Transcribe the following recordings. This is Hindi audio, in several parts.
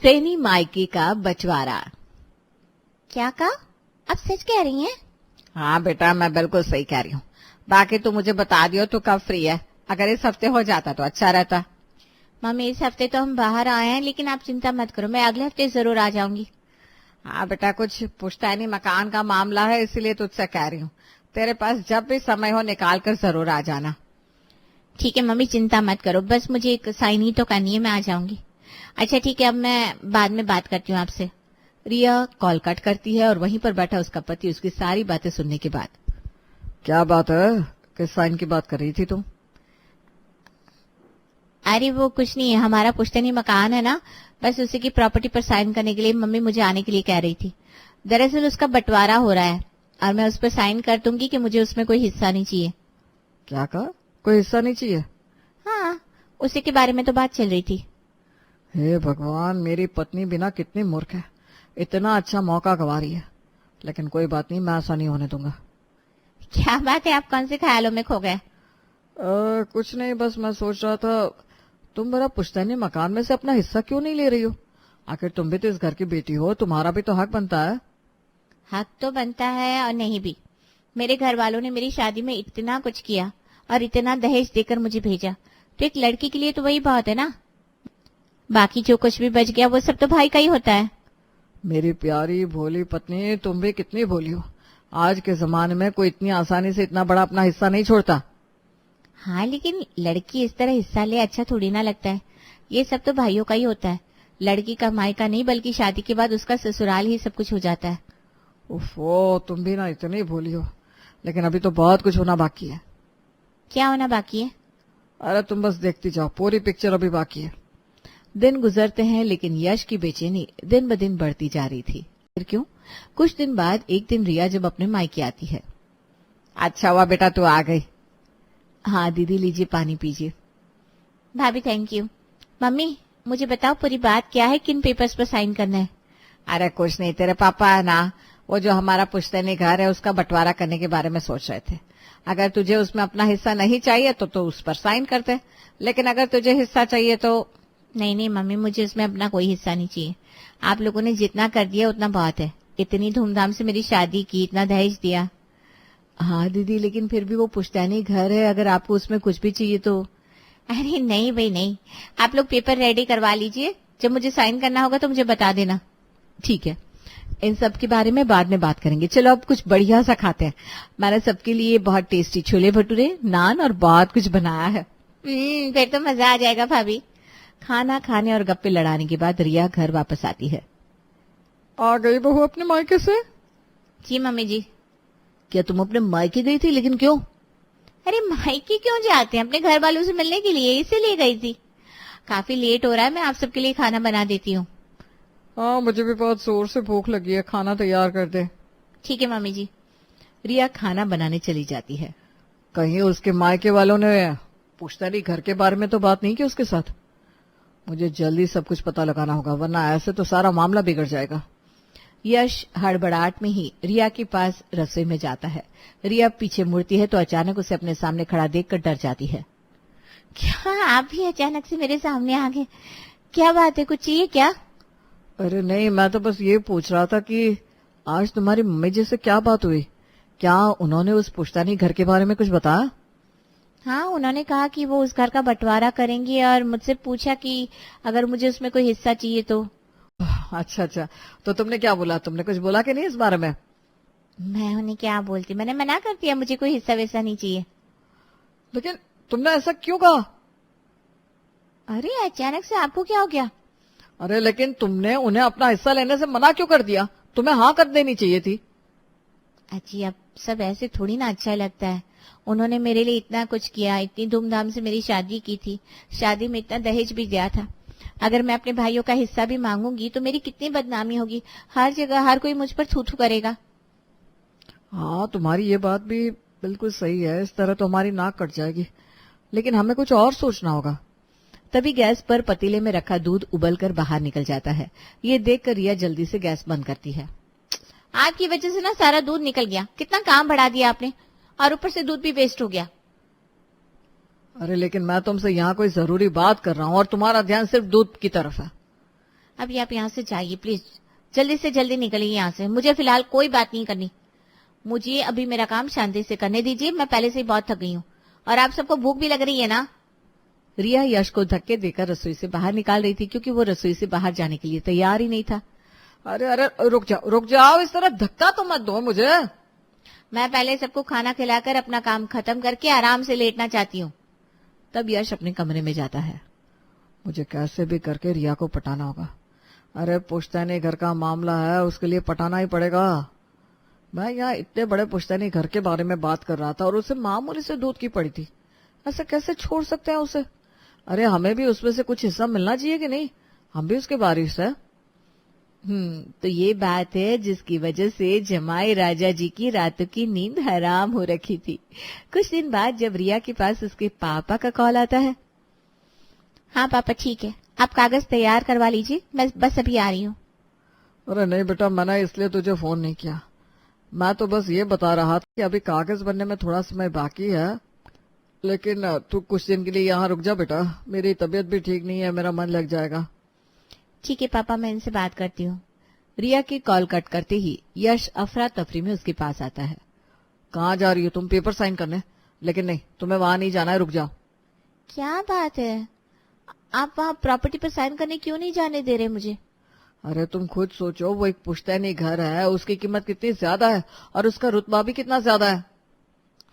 पुश्तैनी मायके का बंटवारा। क्या कहा? आप सच कह रही हैं? हाँ बेटा, मैं बिल्कुल सही कह रही हूँ। बाकी तू मुझे बता दियो तू कब फ्री है। अगर इस हफ्ते हो जाता तो अच्छा रहता। मम्मी, इस हफ्ते तो हम बाहर आए हैं, लेकिन आप चिंता मत करो, मैं अगले हफ्ते जरूर आ जाऊंगी। हाँ बेटा, कुछ पुश्तैनी मकान का मामला है, इसीलिए तुझसे कह रही हूँ। तेरे पास जब भी समय हो निकाल कर जरूर आ जाना। ठीक है मम्मी, चिंता मत करो, बस मुझे एक साइन ही तो करनी है, मैं आ जाऊंगी। अच्छा ठीक है, अब मैं बाद में बात करती हूँ आपसे। रिया कॉल कट करती है और वहीं पर बैठा उसका पति उसकी सारी बातें सुनने के बाद, क्या बात है, किस साइन की बात कर रही थी तुम? अरे वो कुछ नहीं है, हमारा पुश्तैनी मकान है ना, बस उसी की प्रॉपर्टी पर साइन करने के लिए मम्मी मुझे आने के लिए कह रही थी। दरअसल उसका बंटवारा हो रहा है और मैं उस पर साइन कर दूंगी कि मुझे उसमें कोई हिस्सा नहीं चाहिए। क्या कहा? कोई हिस्सा नहीं चाहिए? हाँ, उसी के बारे में तो बात चल रही थी। हे भगवान, मेरी पत्नी बिना कितनी मूर्ख है, इतना अच्छा मौका गंवा रही है। लेकिन कोई बात नहीं, मैं ऐसा नहीं होने दूंगा। क्या बात है, आप कौन से ख्यालों में खो गए? कुछ नहीं, बस मैं सोच रहा था तुम मेरा पुश्तैनी मकान में से अपना हिस्सा क्यों नहीं ले रही हो? आखिर तुम भी तो इस घर की बेटी हो, तुम्हारा भी तो हक बनता है। हक तो बनता है और नहीं भी। मेरे घर वालों ने मेरी शादी में इतना कुछ किया और इतना दहेज देकर मुझे भेजा, तो एक लड़की के लिए तो वही बहुत है ना। बाकी जो कुछ भी बच गया वो सब तो भाई का ही होता है। मेरी प्यारी भोली पत्नी, तुम भी कितनी भोली हो। आज के जमाने में कोई इतनी आसानी से इतना बड़ा अपना हिस्सा नहीं छोड़ता। हाँ, लेकिन लड़की इस तरह हिस्सा ले अच्छा थोड़ी ना लगता है। ये सब तो भाइयों का ही होता है। लड़की का मायका नहीं, बल्कि शादी के बाद उसका ससुराल ही सब कुछ हो जाता है। उफ़ो, तुम भी ना इतनी भोली हो। लेकिन अभी तो बहुत कुछ होना बाकी है। क्या होना बाकी है? अरे तुम बस देखती जाओ, पूरी पिक्चर अभी बाकी है। दिन गुजरते हैं, लेकिन यश की बेचैनी दिन ब दिन बढ़ती जा रही थी। फिर क्यों? कुछ दिन बाद एक दिन रिया जब अपने मायके आती है। अच्छा हुआ बेटा तू आ गई। हाँ दीदी, लीजिए पानी पीजिए। भाभी थैंक यू। मम्मी मुझे बताओ पूरी बात क्या है, किन पेपर्स पर साइन करना है? अरे कुछ नहीं, तेरे पापा है ना, वो जो हमारा पुश्तैनी घर है उसका बंटवारा करने के बारे में सोच रहे थे। अगर तुझे उसमें अपना हिस्सा नहीं चाहिए तो उस पर साइन करते, लेकिन अगर तुझे हिस्सा चाहिए तो। नहीं नहीं मम्मी, मुझे उसमें अपना कोई हिस्सा नहीं चाहिए। आप लोगों ने जितना कर दिया उतना बहुत है। इतनी धूमधाम से मेरी शादी की, इतना दहेज दिया। हाँ दीदी, लेकिन फिर भी वो पुश्तैनी घर है, अगर आपको उसमें कुछ भी चाहिए तो। अरे नहीं भाई नहीं, आप लोग पेपर रेडी करवा लीजिए, जब मुझे साइन करना होगा तो मुझे बता देना। ठीक है, इन सब के बारे में बाद में बात करेंगे। चलो अब कुछ बढ़िया सा खाते हैं। मैंने सबके लिए बहुत टेस्टी छोले भटूरे, नान और बहुत कुछ बनाया है। फिर तो मजा आ जाएगा भाभी। खाना खाने और गप्पे लड़ाने के बाद रिया घर वापस आती है। आ गई बहू अपने मायके से? जी मम्मी जी। क्या तुम अपने मायके गई थी? लेकिन क्यों? अरे मायके क्यों जाते हैं, अपने घर वालों से मिलने के लिए, इसीलिए गई थी। काफी लेट हो रहा है, मैं आप सबके लिए खाना बना देती हूँ। हाँ, मुझे भी बहुत जोर से भूख लगी है, खाना तैयार कर दे। ठीक है मम्मी जी। रिया खाना बनाने चली जाती है। कहीं उसके मायके वालों ने पुश्तैनी घर के बारे में तो बात नहीं की उसके साथ? मुझे जल्दी सब कुछ पता लगाना होगा, वरना ऐसे तो सारा मामला बिगड़ जाएगा। यश हड़बड़ाहट में ही रिया के पास रसोई में जाता है। रिया पीछे मुड़ती है तो अचानक उसे अपने सामने खड़ा देखकर डर जाती है। क्या आप भी अचानक से मेरे सामने आ गए? क्या बात है, कुछ चाहिए क्या? अरे नहीं, मैं तो बस ये पूछ रहा था कि आज तुम्हारी मम्मी जी से क्या बात हुई? क्या उन्होंने उस पुश्तैनी घर के बारे में कुछ बताया? हाँ, उन्होंने कहा कि वो उस घर का बंटवारा करेंगी और मुझसे पूछा कि अगर मुझे उसमें कोई हिस्सा चाहिए तो। अच्छा अच्छा, तो तुमने क्या बोला? तुमने कुछ बोला कि नहीं इस बारे में? मैं उन्हें क्या बोलती, मैंने मना कर दिया, मुझे कोई हिस्सा वैसा नहीं चाहिए। लेकिन तुमने ऐसा क्यों कहा? अरे अचानक से आपको क्या हो गया? अरे लेकिन तुमने उन्हें अपना हिस्सा लेने से मना क्यों कर दिया? तुम्हें हाँ कर देनी चाहिए थी। अजी अब सब ऐसे थोड़ी ना अच्छा लगता है। उन्होंने मेरे लिए इतना कुछ किया, इतनी धूमधाम से मेरी शादी की थी, शादी में इतना दहेज भी दिया था। अगर मैं अपने भाइयों का हिस्सा भी मांगूंगी तो मेरी कितनी बदनामी होगी, हर जगह हर कोई मुझ पर थू थू करेगा। हाँ, तुम्हारी ये बात भी बिल्कुल सही है, इस तरह तो हमारी नाक कट जाएगी। लेकिन हमें कुछ और सोचना होगा। तभी गैस पर पतीले में रखा दूध उबलकर बाहर निकल जाता है। ये देखकर रिया जल्दी से गैस बंद करती है। आपकी वजह से ना सारा दूध निकल गया, कितना काम बढ़ा दिया आपने, और ऊपर से दूध भी वेस्ट हो गया। अरे लेकिन मैं तुमसे यहाँ कोई जरूरी बात कर रहा हूँ और तुम्हारा ध्यान सिर्फ दूध की तरफ है। अभी आप यहाँ से जाइए प्लीज, जल्दी से जल्दी निकलिए यहाँ से, मुझे फिलहाल कोई बात नहीं करनी। मुझे अभी मेरा काम शांति से करने दीजिए, मैं पहले से ही बहुत थक गई हूँ, और आप सबको भूख भी लग रही है ना। रिया यश को धक्के देकर रसोई से बाहर निकाल रही थी, क्योंकि वो रसोई से बाहर जाने के लिए तैयार ही नहीं था। अरे अरे रुक जाओ, इस तरह धक्का तो मत दो मुझे। मैं पहले सबको खाना खिलाकर अपना काम खत्म करके आराम से लेटना चाहती हूँ। तब यश अपने कमरे में जाता है। मुझे कैसे भी करके रिया को पटाना होगा। अरे पुश्तैनी घर का मामला है, उसके लिए पटाना ही पड़ेगा। मैं यहाँ इतने बड़े पुश्तैनी घर के बारे में बात कर रहा था और उसे मामूली से दूध की पड़ी थी। ऐसा कैसे छोड़ सकते हैं उसे? अरे हमें भी उसमें से कुछ हिस्सा मिलना चाहिए कि नहीं? हम भी उसके वारिस है। तो ये बात है जिसकी वजह से जमाई राजा जी की रातों की नींद हराम हो रखी थी। कुछ दिन बाद जब रिया के पास उसके पापा का कॉल आता है। हाँ पापा ठीक है, आप कागज तैयार करवा लीजिए, मैं बस अभी आ रही हूँ। अरे नहीं बेटा, मैंने इसलिए तुझे फोन नहीं किया। मैं तो बस ये बता रहा था कि अभी कागज बनने में थोड़ा समय बाकी है, लेकिन तू कुछ दिन के लिए यहाँ रुक जा बेटा। मेरी तबीयत भी ठीक नहीं है, मेरा मन लग जाएगा। ठीक है पापा, मैं इनसे बात करती हूँ। रिया की कॉल कट करते ही यश अफरा तफरी में उसके पास आता है। कहाँ जा रही हो तुम? पेपर साइन करने? लेकिन नहीं, तुम्हें वहां नहीं जाना है, रुक जाओ। क्या बात है, आप वहाँ प्रॉपर्टी पर साइन करने क्यों नहीं जाने दे रहे मुझे? अरे तुम खुद सोचो, वो एक पुश्तैनी घर है, उसकी कीमत कितनी ज्यादा है और उसका रुतबा भी कितना ज्यादा है।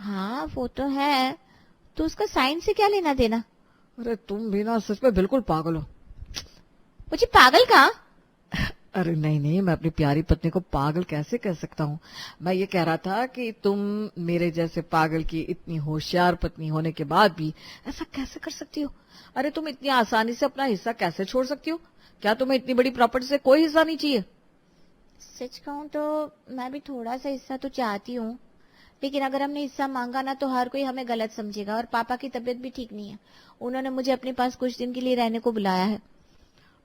हाँ वो तो है, तो उसका साइन से क्या लेना देना? अरे तुम भी ना सच में बिल्कुल पागल हो। मुझे पागल कहा? अरे नहीं, मैं अपनी प्यारी पत्नी को पागल कैसे कह सकता हूँ? मैं ये कह रहा था कि तुम मेरे जैसे पागल की इतनी होशियार पत्नी होने के बाद भी ऐसा कैसे कर सकती हो? अरे तुम इतनी आसानी से अपना हिस्सा कैसे छोड़ सकती हो? क्या तुम्हें इतनी बड़ी प्रॉपर्टी से कोई हिस्सा नहीं चाहिए? सच कहूँ तो मैं भी थोड़ा सा हिस्सा तो चाहती हूँ, लेकिन अगर हमने हिस्सा मांगा ना तो हर कोई हमें गलत समझेगा, और पापा की तबीयत भी ठीक नहीं है। उन्होंने मुझे अपने पास कुछ दिन के लिए रहने को बुलाया है।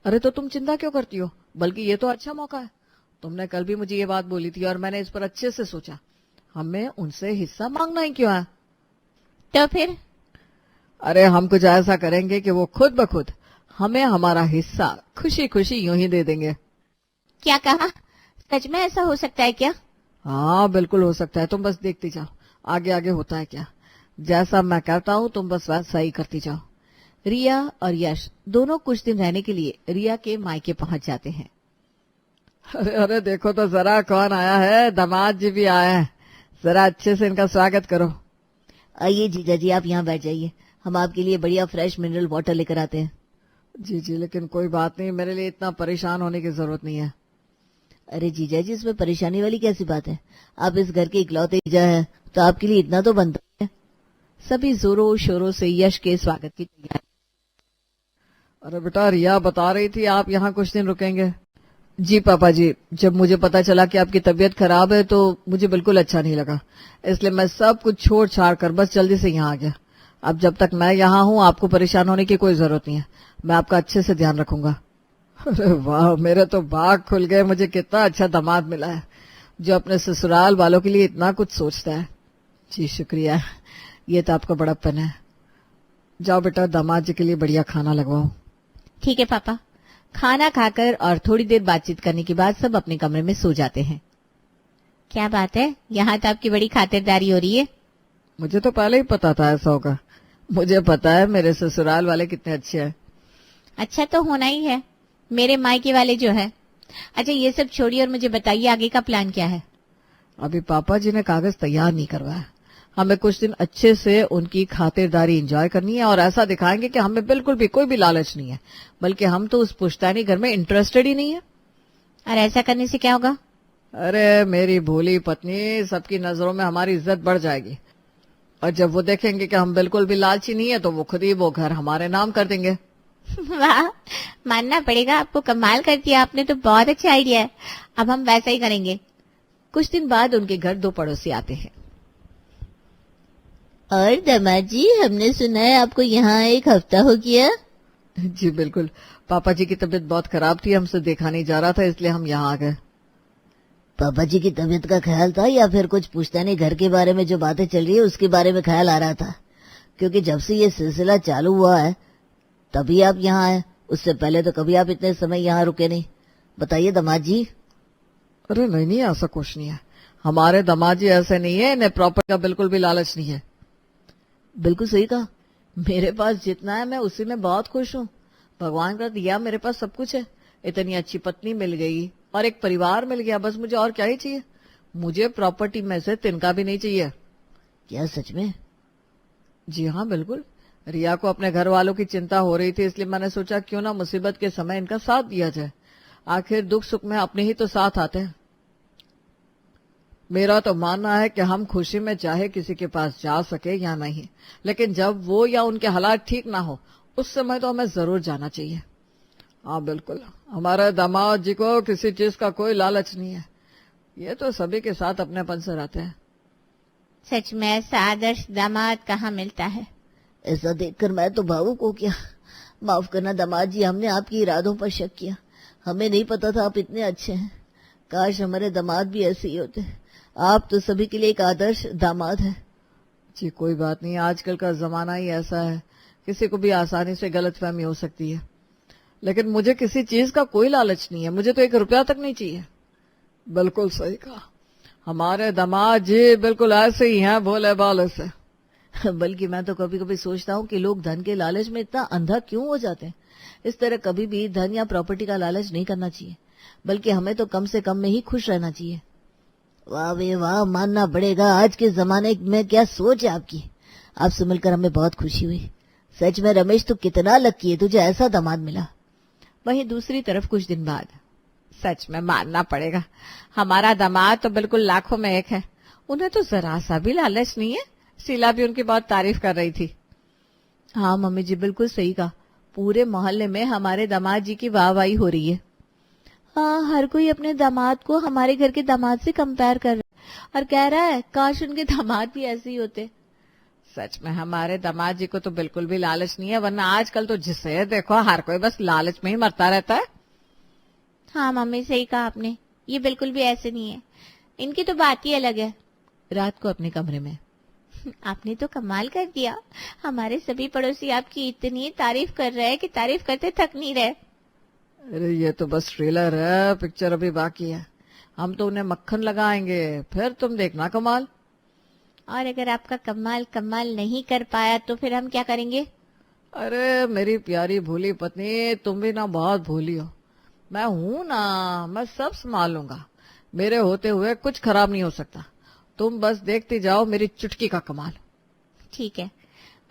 अरे तो तुम चिंता क्यों करती हो? बल्कि ये तो अच्छा मौका है। तुमने कल भी मुझे ये बात बोली थी और मैंने इस पर अच्छे से सोचा। हमें उनसे हिस्सा मांगना ही क्यों है? तो फिर? अरे हम कुछ ऐसा करेंगे कि वो खुद ब खुद हमें हमारा हिस्सा खुशी खुशी यूं ही दे देंगे। क्या कहा? सच में ऐसा हो सकता है क्या? हाँ बिल्कुल हो सकता है, तुम बस देखती जाओ आगे आगे होता है क्या। जैसा मैं कहता हूँ तुम बस वैसा ही करती जाओ। रिया और यश दोनों कुछ दिन रहने के लिए रिया के मायके पहुंच जाते हैं। अरे देखो तो जरा कौन आया है, दामाद जी भी आए हैं, जरा अच्छे से इनका स्वागत करो। आइए जीजा जी, आप यहाँ बैठ जाइए, हम आपके लिए बढ़िया फ्रेश मिनरल वाटर लेकर आते हैं। जी लेकिन कोई बात नहीं, मेरे लिए इतना परेशान होने की जरूरत नहीं है। अरे जीजा जी, इसमें परेशानी वाली कैसी बात है? आप इस घर के इकलौते जीजा हैं, तो आपके लिए इतना तो बनता है। सभी जोरों शोरों से यश के स्वागत की तैयारी। अरे बेटा, रिया बता रही थी आप यहाँ कुछ दिन रुकेंगे। जी पापा जी, जब मुझे पता चला कि आपकी तबीयत खराब है तो मुझे बिल्कुल अच्छा नहीं लगा, इसलिए मैं सब कुछ छोड़ छाड़ कर बस जल्दी से यहाँ आ गया। अब जब तक मैं यहाँ हूँ आपको परेशान होने की कोई जरूरत नहीं है, मैं आपका अच्छे से ध्यान रखूंगा। अरे वाह, मेरे तो बाग खुल गए, मुझे कितना अच्छा दामाद मिला है जो अपने ससुराल वालों के लिए इतना कुछ सोचता है। जी शुक्रिया, ये तो आपका बड़प्पन है। जाओ बेटा, दामाद जी के लिए बढ़िया खाना लगवाओ। ठीक है पापा। खाना खाकर और थोड़ी देर बातचीत करने के बाद सब अपने कमरे में सो जाते हैं। क्या बात है, यहाँ तो आपकी बड़ी खातिरदारी हो रही है। मुझे तो पहले ही पता था ऐसा होगा, मुझे पता है मेरे ससुराल वाले कितने अच्छे हैं। अच्छा तो होना ही है, मेरे मायके वाले जो है। अच्छा ये सब छोड़िए और मुझे बताइए आगे का प्लान क्या है? अभी पापा जी ने कागज तैयार नहीं करवाया, हमें कुछ दिन अच्छे से उनकी खातिरदारी एंजॉय करनी है और ऐसा दिखाएंगे कि हमें बिल्कुल भी कोई भी लालच नहीं है, बल्कि हम तो उस पुश्तैनी घर में इंटरेस्टेड ही नहीं है। और ऐसा करने से क्या होगा? अरे मेरी भोली पत्नी, सबकी नजरों में हमारी इज्जत बढ़ जाएगी, और जब वो देखेंगे कि हम बिल्कुल भी लालची नहीं है तो वो खुद ही वो घर हमारे नाम कर देंगे। वाह, मानना पड़ेगा, आपको कमाल कर दिया आपने, तो बहुत अच्छा आइडिया है। अब हम वैसा ही करेंगे। कुछ दिन बाद उनके घर दो पड़ोसी आते हैं। और दामाद जी, हमने सुना है आपको यहाँ एक हफ्ता हो गया। जी बिल्कुल, पापा जी की तबीयत बहुत खराब थी, हमसे देखा नहीं जा रहा था, इसलिए हम यहाँ आ गए। पापा जी की तबीयत का ख्याल था या फिर कुछ पुश्तैनी घर के बारे में जो बातें चल रही है उसके बारे में ख्याल आ रहा था? क्योंकि जब से ये सिलसिला चालू हुआ है तभी आप यहाँ आए, उससे पहले तो कभी आप इतने समय यहाँ रुके नहीं। बताइए दामाद जी। अरे नहीं नहीं, ऐसा कुछ नहीं है। हमारे दामाद जी ऐसे नहीं है, इन्हें प्रॉपर्टी का बिल्कुल भी लालच नहीं है। बिल्कुल सही कहा। मेरे पास जितना है मैं उसी में बहुत खुश हूँ। भगवान का दिया मेरे पास सब कुछ है। इतनी अच्छी पत्नी मिल गई और एक परिवार मिल गया, बस मुझे और क्या ही चाहिए। मुझे प्रॉपर्टी में से तिनका भी नहीं चाहिए। क्या सच में? जी हाँ बिल्कुल। रिया को अपने घर वालों की चिंता हो रही थी, इसलिए मैंने सोचा क्यों ना मुसीबत के समय इनका साथ दिया जाए। आखिर दुख सुख में अपने ही तो साथ आते हैं। मेरा तो मानना है कि हम खुशी में चाहे किसी के पास जा सके या नहीं, लेकिन जब वो या उनके हालात ठीक ना हो उस समय तो हमें जरूर जाना चाहिए। हाँ बिल्कुल, हमारे दामाद जी को किसी चीज का कोई लालच नहीं है। ये तो सभी के साथ अपनेपन से रहते हैं। सच में ऐसा आदर्श दामाद कहाँ मिलता है। ऐसा देखकर मैं तो भावुक हो गया। माफ करना दामाद जी, हमने आपके इरादों पर शक किया। हमें नहीं पता था आप इतने अच्छे हैं। काश हमारे दामाद भी ऐसे ही होते। आप तो सभी के लिए एक आदर्श दामाद है। जी कोई बात नहीं, आजकल का जमाना ही ऐसा है, किसी को भी आसानी से गलतफहमी हो सकती है। लेकिन मुझे किसी चीज का कोई लालच नहीं है, मुझे तो 1 रुपया तक नहीं चाहिए। बिल्कुल सही कहा, हमारे दामाद जी बिल्कुल ऐसे ही हैं, भोले भाले से। बल्कि मैं तो कभी कभी सोचता हूँ कि लोग धन के लालच में इतना अंधा क्यों हो जाते हैं। इस तरह कभी भी धन या प्रॉपर्टी का लालच नहीं करना चाहिए, बल्कि हमें तो कम से कम में ही खुश रहना चाहिए। वाह वे वाह, मानना पड़ेगा आज के जमाने में क्या सोच है आपकी। आपसे मिलकर हमें बहुत खुशी हुई। सच में रमेश तो कितना लकी है, तुझे ऐसा दामाद मिला। वहीं दूसरी तरफ कुछ दिन बाद, सच में मानना पड़ेगा हमारा दामाद तो बिल्कुल लाखों में एक है। उन्हें तो जरा सा भी लालच नहीं है। शीला भी उनकी बहुत तारीफ कर रही थी। हाँ मम्मी जी, बिल्कुल सही कहा। पूरे मोहल्ले में हमारे दामाद जी की वाहवाही हो रही है। हाँ, हर कोई अपने दामाद को हमारे घर के दामाद से कंपेयर कर रहा है और कह रहा है काश उनके दामाद भी ऐसे ही होते। सच में हमारे दामाद जी को तो बिल्कुल भी लालच नहीं है, वरना आजकल तो जिसे देखो हर कोई बस लालच में ही मरता रहता है। हाँ मम्मी, सही कहा आपने। ये बिल्कुल भी ऐसे नहीं है, इनकी तो बात ही अलग है। रात को अपने कमरे में, आपने तो कमाल कर दिया। हमारे सभी पड़ोसी आपकी इतनी तारीफ कर रहे हैं कि तारीफ करते थक नहीं रहे। अरे ये तो बस ट्रेलर है, पिक्चर अभी बाकी है। हम तो उन्हें मक्खन लगाएंगे, फिर तुम देखना कमाल। और अगर आपका कमाल नहीं कर पाया तो फिर हम क्या करेंगे? अरे मेरी प्यारी भोली पत्नी, तुम भी ना बहुत भोली हो। मैं हूं ना, मैं सब संभाल लूंगा। मेरे होते हुए कुछ खराब नहीं हो सकता। तुम बस देखती जाओ मेरी चुटकी का कमाल। ठीक है,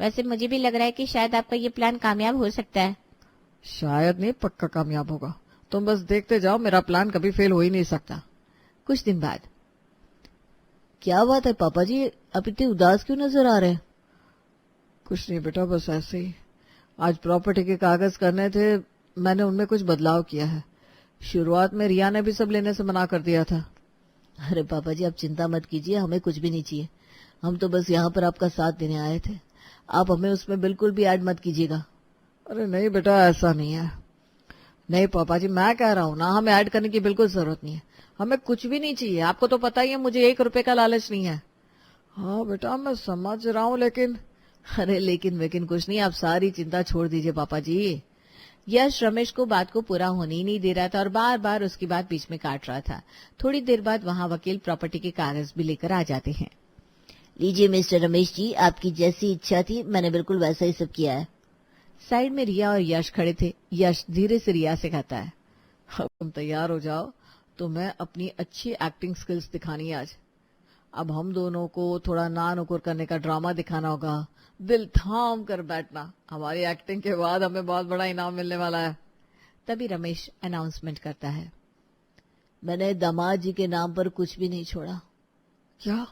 वैसे मुझे भी लग रहा है कि शायद आपका ये प्लान कामयाब हो सकता है। शायद नहीं, पक्का कामयाब होगा। तुम बस देखते जाओ, मेरा प्लान कभी फेल हो ही नहीं सकता। कुछ दिन बाद, क्या बात है पापा जी, आप इतने उदास क्यों नजर आ रहे हैं? कुछ नहीं बेटा, बस ऐसे ही। आज प्रॉपर्टी के कागज करने थे, मैंने उनमें कुछ बदलाव किया है। शुरुआत में रिया ने भी सब लेने से मना कर दिया था। अरे पापा जी, आप चिंता मत कीजिए, हमें कुछ भी नहीं चाहिए। हम तो बस यहाँ पर आपका साथ देने आए थे। आप हमें उसमें बिल्कुल भी ऐड मत कीजिएगा। अरे नहीं बेटा, ऐसा नहीं है। नहीं पापा जी, मैं कह रहा हूँ ना, हमें ऐड करने की बिल्कुल जरूरत नहीं है। हमें कुछ भी नहीं चाहिए। आपको तो पता ही है मुझे 1 रुपए का लालच नहीं है। हाँ बेटा, मैं समझ रहा हूँ, लेकिन अरे लेकिन कुछ नहीं, आप सारी चिंता छोड़ दीजिए पापा जी। यश रमेश को बात को पूरा होने ही नहीं दे रहा था और बार बार उसकी बात बीच में काट रहा था। थोड़ी देर बाद वहां वकील प्रॉपर्टी के कागज भी लेकर आ जाते हैं। लीजिए मिस्टर रमेश जी, आपकी जैसी इच्छा थी मैंने बिल्कुल वैसा ही सब किया है। साइड में रिया और यश खड़े थे। यश धीरे से रिया से कहता है, अब तुम तैयार हो जाओ, तुम्हें अपनी अच्छी एक्टिंग स्किल्स दिखानी है आज। अब हम दोनों को थोड़ा ना नुकुर करने का ड्रामा दिखाना होगा। दिल थाम कर बैठना, हमारी एक्टिंग के बाद हमें बहुत बड़ा इनाम मिलने वाला है। तभी रमेश अनाउंसमेंट करता है, मैंने दामाद जी के नाम पर कुछ भी नहीं छोड़ा। क्या?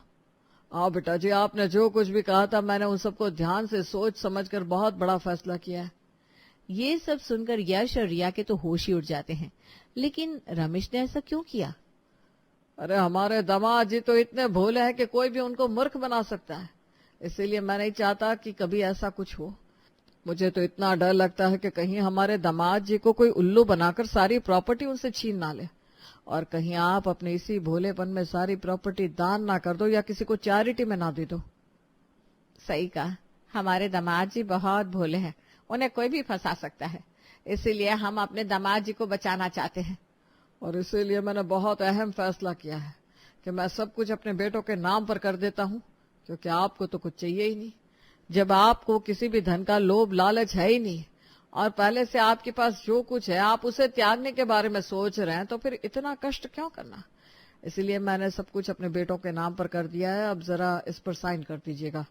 हाँ बेटा जी, आपने जो कुछ भी कहा था मैंने उन सबको ध्यान से सोच समझकर बहुत बड़ा फैसला किया है। ये सब सुनकर यश और रिया के तो होश ही उड़ जाते हैं। लेकिन रमेश ने ऐसा क्यों किया? अरे हमारे दामाद जी तो इतने भोले हैं कि कोई भी उनको मूर्ख बना सकता है। इसीलिए मैं नहीं चाहता कि कभी ऐसा कुछ हो। मुझे तो इतना डर लगता है कि कहीं हमारे दामाद जी को कोई उल्लू बनाकर सारी प्रॉपर्टी उनसे छीन ना ले, और कहीं आप अपने इसी भोलेपन में सारी प्रॉपर्टी दान ना कर दो या किसी को चैरिटी में ना दे दो। सही कहा, हमारे दामाद जी बहुत भोले हैं, उन्हें कोई भी फंसा सकता है। इसीलिए हम अपने दामाद जी को बचाना चाहते हैं, और इसीलिए मैंने बहुत अहम फैसला किया है कि मैं सब कुछ अपने बेटों के नाम पर कर देता हूँ, क्योंकि आपको तो कुछ चाहिए ही नहीं। जब आपको किसी भी धन का लोभ लालच है ही नहीं, और पहले से आपके पास जो कुछ है आप उसे त्यागने के बारे में सोच रहे हैं, तो फिर इतना कष्ट क्यों करना। इसलिए मैंने सब कुछ अपने बेटों के नाम पर कर दिया है। अब जरा इस पर साइन कर दीजिएगा।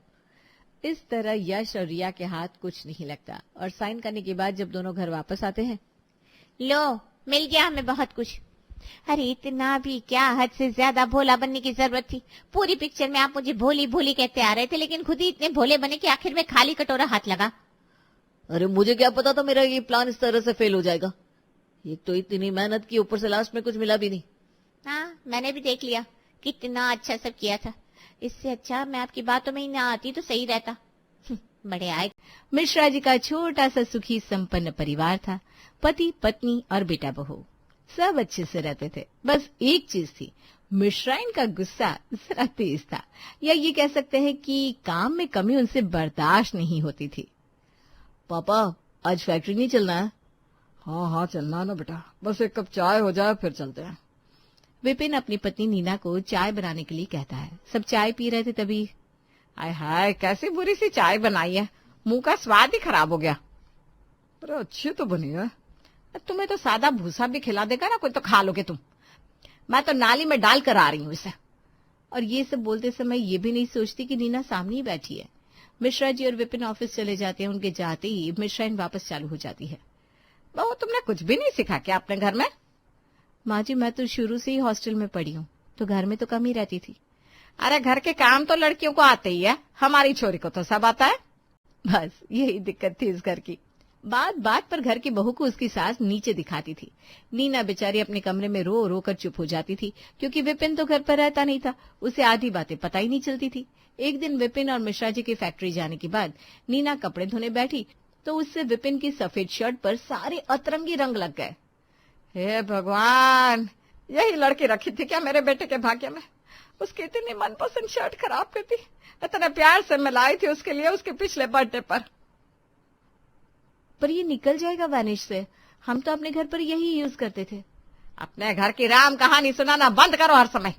इस तरह यश और रिया के हाथ कुछ नहीं लगता, और साइन करने के बाद जब दोनों घर वापस आते हैं, लो मिल गया हमें बहुत कुछ। अरे इतना भी क्या, हद से ज्यादा भोला बनने की जरूरत थी। पूरी पिक्चर में आप मुझे भोली भोली कहते आ रहे थे, लेकिन खुद ही इतने भोले बने कि आखिर में खाली कटोरा हाथ लगा। अरे मुझे क्या पता था मेरा ये प्लान इस तरह से फेल हो जाएगा। एक तो इतनी मेहनत की, ऊपर से लास्ट में कुछ मिला भी नहीं। हाँ, मैंने भी देख लिया कितना अच्छा सब किया था। इससे अच्छा मैं आपकी बातों में ही ना आती तो सही रहता। बड़े आए। मिश्रा जी का छोटा सा सुखी संपन्न परिवार था। पति, पत्नी और बेटा बहू सब अच्छे से रहते थे। बस एक चीज थी, मिश्राइन का गुस्सा जरा तेज था, या ये कह सकते हैं कि काम में कमी उनसे बर्दाश्त नहीं होती थी। पापा आज फैक्ट्री नहीं चलना है? हाँ हाँ चलना ना बेटा, बस एक कप चाय हो जाए फिर चलते हैं। विपिन अपनी पत्नी नीना को चाय बनाने के लिए कहता है। सब चाय पी रहे थे तभी, आय हाय कैसी बुरी सी चाय बनाई है, मुंह का स्वाद ही खराब हो गया। अरे अच्छी तो बनी है। तुम्हें तो सादा भूसा भी खिला देगा ना कोई तो खा लोगे तुम। मैं तो नाली में डाल कर आ रही हूँ इसे। और ये सब बोलते समय ये भी नहीं सोचती कि नीना सामने ही बैठी है। मिश्रा जी और विपिन ऑफिस चले जाते हैं। उनके जाते ही मिश्राइन वापस चालू हो जाती है। बहू तुमने कुछ भी नहीं सीखा क्या अपने घर में? माँ जी मैं तो शुरू से ही हॉस्टल में पढ़ी हूँ, तो घर में तो कम ही रहती थी। अरे घर के काम तो लड़कियों को आते ही है, हमारी छोरी को तो सब आता है। बस यही दिक्कत थी इस घर की। बात बात पर घर की बहू को उसकी सास नीचे दिखाती थी। नीना बेचारी अपने कमरे में रो रो कर चुप हो जाती थी, क्योंकि विपिन तो घर पर रहता नहीं था, उसे आधी बातें पता ही नहीं चलती थी। एक दिन विपिन और मिश्रा जी की फैक्ट्री जाने के बाद नीना कपड़े धोने बैठी तो उससे विपिन की सफेद शर्ट पर सारे अतरंगी रंग लग गए। हे भगवान, यही लड़की रखी थी क्या मेरे बेटे के भाग्य में? उसकी इतनी मनपसंद शर्ट खराब कर दी। इतने प्यार से मैं लाई थी उसके लिए उसके पिछले बर्थडे पर ये निकल जाएगा वैनिश से। हम तो अपने घर पर यही यूज करते थे। अपने घर की राम कहानी सुनाना बंद करो हर समय।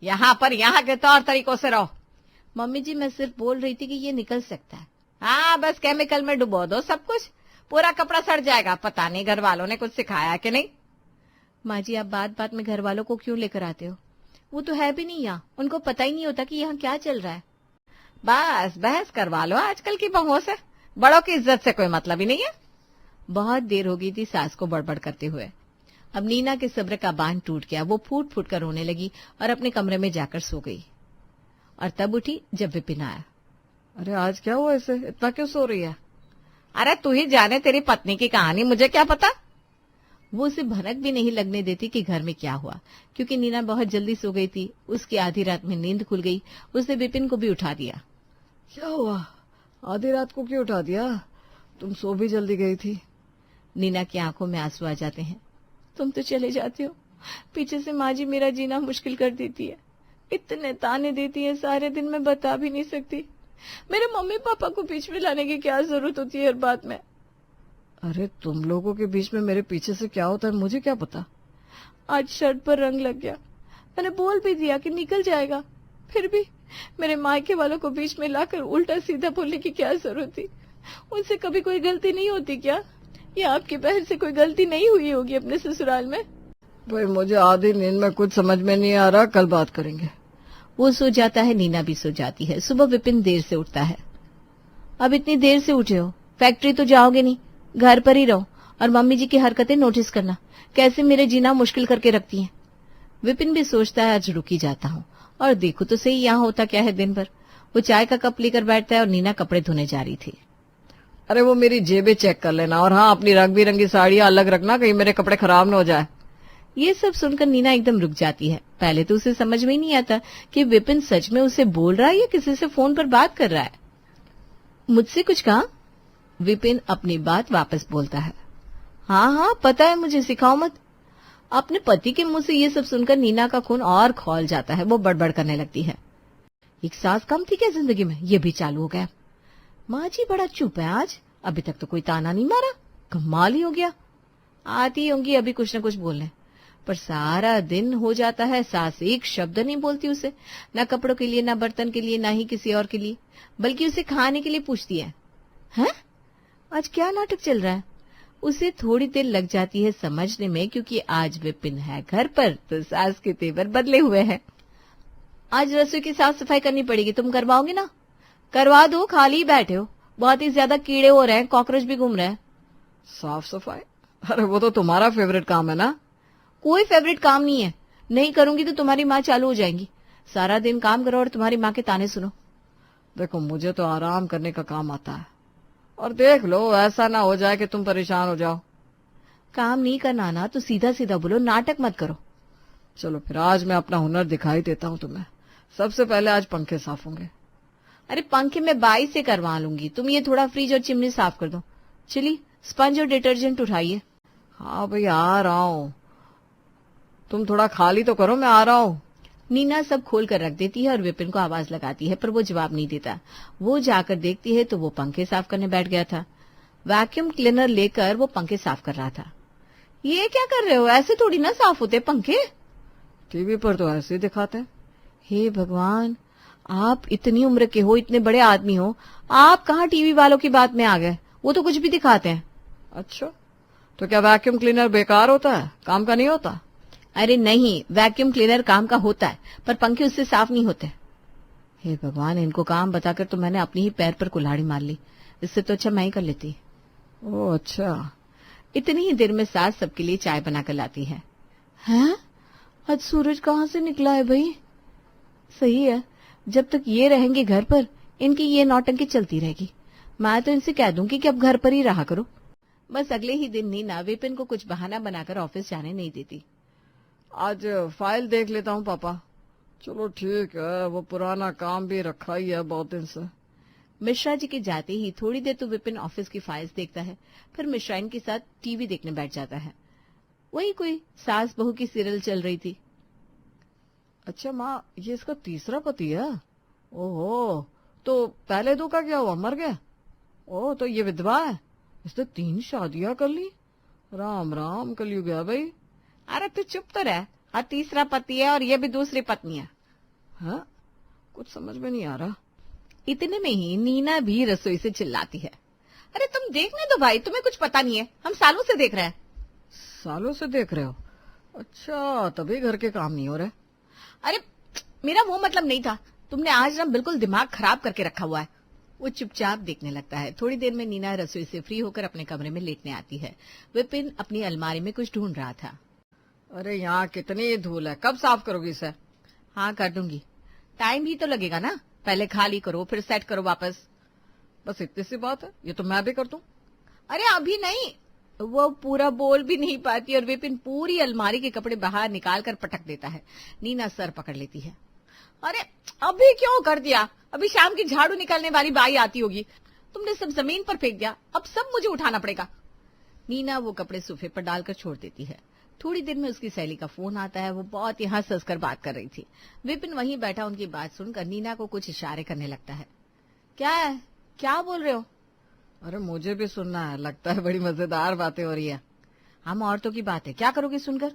यहाँ पर यहाँ के तौर तरीकों से रहो। मम्मी जी मैं सिर्फ बोल रही थी कि ये निकल सकता है। हाँ बस केमिकल में डुबो दो सब कुछ, पूरा कपड़ा सड़ जाएगा। पता नहीं घर वालों ने कुछ सिखाया कि नहीं। माँ जी आप बात बात में घर वालों को क्यों लेकर आते हो? वो तो है भी नहीं यहाँ, उनको पता ही नहीं होता कि यहाँ क्या चल रहा है। बस बहस करवा लो आजकल की बहुओं से, बड़ों की इज्जत से कोई मतलब ही नहीं है। बहुत देर हो गई थी सास को बड़बड़ करते हुए। अब नीना के सब्र का बांध टूट गया। वो फूट फूट कर रोने लगी और अपने कमरे में जाकर सो गई। और तब उठी जब विपिन आया। अरे आज क्या हुआ इसे, इतना क्यों सो रही है? अरे तू ही जाने तेरी पत्नी की कहानी, मुझे क्या पता। वो उसे भनक भी नहीं लगने देती कि घर में क्या हुआ, क्योंकि नीना बहुत जल्दी सो गई थी। उसकी आधी रात में नींद खुल गई। उसने विपिन को भी उठा दिया। क्या हुआ, आधी रात को क्यों उठा दिया? तुम सो भी जल्दी गई थी। नीना की आंखों में आंसू आ जाते हैं। तुम तो चले जाते हो, पीछे से माँ जी मेरा जीना मुश्किल कर देती है। इतने ताने देती है, सारे दिन मैं बता भी नहीं सकती। मेरे मम्मी पापा को बीच में लाने की क्या जरूरत होती है हर बात में। अरे तुम लोगों के बीच में मेरे पीछे से क्या होता है मुझे क्या पता। आज शर्ट पर रंग लग गया, मैंने बोल भी दिया कि निकल जाएगा, फिर भी मेरे मायके वालों को बीच में लाकर उल्टा सीधा बोलने की क्या जरूरत थी? उनसे कभी कोई गलती नहीं होती क्या? या आपकी बहन से कोई गलती नहीं हुई होगी अपने ससुराल में? भाई मुझे आधी नींद में कुछ समझ में नहीं आ रहा, कल बात करेंगे। वो सो जाता है, नीना भी सो जाती है। सुबह विपिन देर से उठता है। अब इतनी देर से उठे हो, फैक्ट्री तो जाओगे नहीं, घर पर ही रहो और मम्मी जी की हरकतें नोटिस करना, कैसे मेरे जीना मुश्किल करके रखती हैं। विपिन भी सोचता है आज रुकी जाता हूँ और देखो तो सही यहाँ होता क्या है दिन भर। वो चाय का कप लेकर बैठता है और नीना कपड़े धोने जा रही थी। अरे वो मेरी जेबें चेक कर लेना, और हाँ अपनी रंग बिरंगी साड़ियां अलग रखना, कहीं मेरे कपड़े खराब न हो जाए। ये सब सुनकर नीना एकदम रुक जाती है। पहले तो उसे समझ में ही नहीं आता कि विपिन सच में उसे बोल रहा है या किसी से फोन पर बात कर रहा है। मुझसे कुछ कहा? विपिन अपनी बात वापस बोलता है। हाँ हाँ पता है मुझे, सिखाओ मत। अपने पति के मुंह से ये सब सुनकर नीना का खून और खौल जाता है। वो बड़बड़ करने लगती है। एक सास कम थी क्या जिंदगी में? ये भी चालू हो गया। माँ जी बड़ा चुप है आज, अभी तक तो कोई ताना नहीं मारा। कमाल ही हो गया। आती होंगी अभी कुछ न कुछ बोलने, पर सारा दिन हो जाता है सास एक शब्द नहीं बोलती उसे, ना कपड़ों के लिए, ना बर्तन के लिए, ना ही किसी और के लिए, बल्कि उसे खाने के लिए पूछती है। हैं? आज क्या नाटक चल रहा है? उसे थोड़ी देर लग जाती है समझने में, क्योंकि आज विपिन है घर पर तो सास के तेवर बदले हुए हैं। आज रसोई की साफ सफाई करनी पड़ेगी, तुम करवाओगे ना? करवा दो, खाली ही बैठे हो, बहुत ही ज्यादा कीड़े हो रहे हैं, कॉकरोच भी घूम रहे हैं। साफ सफाई? अरे वो तो तुम्हारा फेवरेट काम है ना। कोई फेवरेट काम नहीं है, नहीं करूंगी तो तुम्हारी माँ चालू हो जाएंगी। सारा दिन काम करो और तुम्हारी माँ के ताने सुनो। देखो मुझे तो आराम करने का काम आता है, और देख लो ऐसा ना हो जाए कि तुम परेशान हो जाओ। काम नहीं करना आना तो सीधा सीधा बोलो, नाटक मत करो। चलो फिर आज मैं अपना हुनर दिखाई देता हूँ तुम्हें। सबसे पहले आज पंखे साफ होंगे। अरे पंखे मैं बाई से करवा लूंगी, तुम ये थोड़ा फ्रिज और चिमनी साफ कर दो। चलिए स्पंज और डिटर्जेंट उठाइए। हाँ भाई आ रहा हूँ, तुम थोड़ा खाली तो करो, मैं आ रहा हूँ। नीना सब खोल कर रख देती है और विपिन को आवाज लगाती है, पर वो जवाब नहीं देता। वो जाकर देखती है तो वो पंखे साफ करने बैठ गया था। वैक्यूम क्लीनर लेकर वो पंखे साफ कर रहा था। ये क्या कर रहे हो? ऐसे थोड़ी ना साफ होते पंखे। टीवी पर तो ऐसे ही दिखाते हैं। हे भगवान, आप इतनी उम्र के हो, इतने बड़े आदमी हो, आप कहाँ टीवी वालों की बात में आ गए? वो तो कुछ भी दिखाते हैं। अच्छा तो क्या वैक्यूम क्लीनर बेकार होता है, काम का नहीं होता? अरे नहीं, वैक्यूम क्लीनर काम का होता है, पर पंखे उससे साफ नहीं होते। हे भगवान, इनको काम बताकर तो मैंने अपनी ही पैर पर कुल्हाड़ी मार ली। इससे तो अच्छा मैं ही कर लेती। ओह अच्छा। इतनी ही देर में सास सबके लिए चाय बनाकर लाती है। हैं? आज सूरज कहाँ से निकला है भाई? सही है, जब तक ये रहेंगे घर पर इनकी ये नौटंकी चलती रहेगी। मैं तो इनसे कह दूंगी कि अब घर पर ही रहा करो। बस अगले ही दिन नीना विपिन को कुछ बहाना बनाकर ऑफिस जाने नहीं देती। आज फाइल देख लेता हूँ पापा। चलो ठीक है, वो पुराना काम भी रखा ही है बहुत दिन से। मिश्रा जी के जाते ही थोड़ी देर तो विपिन ऑफिस की फाइल्स देखता है, फिर मिश्राइन के साथ टीवी देखने बैठ जाता है। वही कोई सास बहू की सीरियल चल रही थी। अच्छा माँ, ये इसका तीसरा पति है? ओहो, तो पहले दो का क्या हुआ, मर गया? ओह तो ये विधवा है, इसने 3 शादियां कर ली। राम राम कलयुग है भाई। अरे तू चुप तो रह, और तीसरा पति है और ये भी दूसरी पत्नी है। हाँ कुछ समझ में नहीं आ रहा। इतने में ही नीना भी रसोई से चिल्लाती है, अरे तुम देखने दो भाई, तुम्हें कुछ पता नहीं है, हम सालों से देख रहे हैं। सालों से देख रहे हो? अच्छा तभी घर के काम नहीं हो रहे। अरे मेरा वो मतलब नहीं था, तुमने आज ना बिल्कुल दिमाग खराब करके रखा हुआ है। वो चुपचाप देखने लगता है। थोड़ी देर में नीना रसोई से फ्री होकर अपने कमरे में लेटने आती है। विपिन अपनी अलमारी में कुछ ढूंढ रहा था। अरे यहाँ कितनी धूल है, कब साफ करोगी इसे? हाँ कर दूंगी, टाइम भी तो लगेगा ना, पहले खाली करो फिर सेट करो वापस। बस इतनी सी बात है, ये तो मैं भी कर दूं। अरे अभी नहीं। वो पूरा बोल भी नहीं पाती और विपिन पूरी अलमारी के कपड़े बाहर निकाल कर पटक देता है। नीना सर पकड़ लेती है। अरे अभी क्यों कर दिया? अभी शाम की झाड़ू निकालने वाली बाई आती होगी, तुमने सब जमीन पर फेंक दिया, अब सब मुझे उठाना पड़ेगा। नीना वो कपड़े सोफे पर डालकर छोड़ देती है। थोड़ी देर में उसकी सहेली का फोन आता है। वो बहुत ही हंस हंस कर बात कर रही थी। विपिन वहीं बैठा उनकी बात सुनकर नीना को कुछ इशारे करने लगता है। क्या है, क्या बोल रहे हो? अरे मुझे भी सुनना है, लगता है बड़ी मजेदार बातें हो रही है। हम औरतों की बात है, क्या करोगे सुनकर?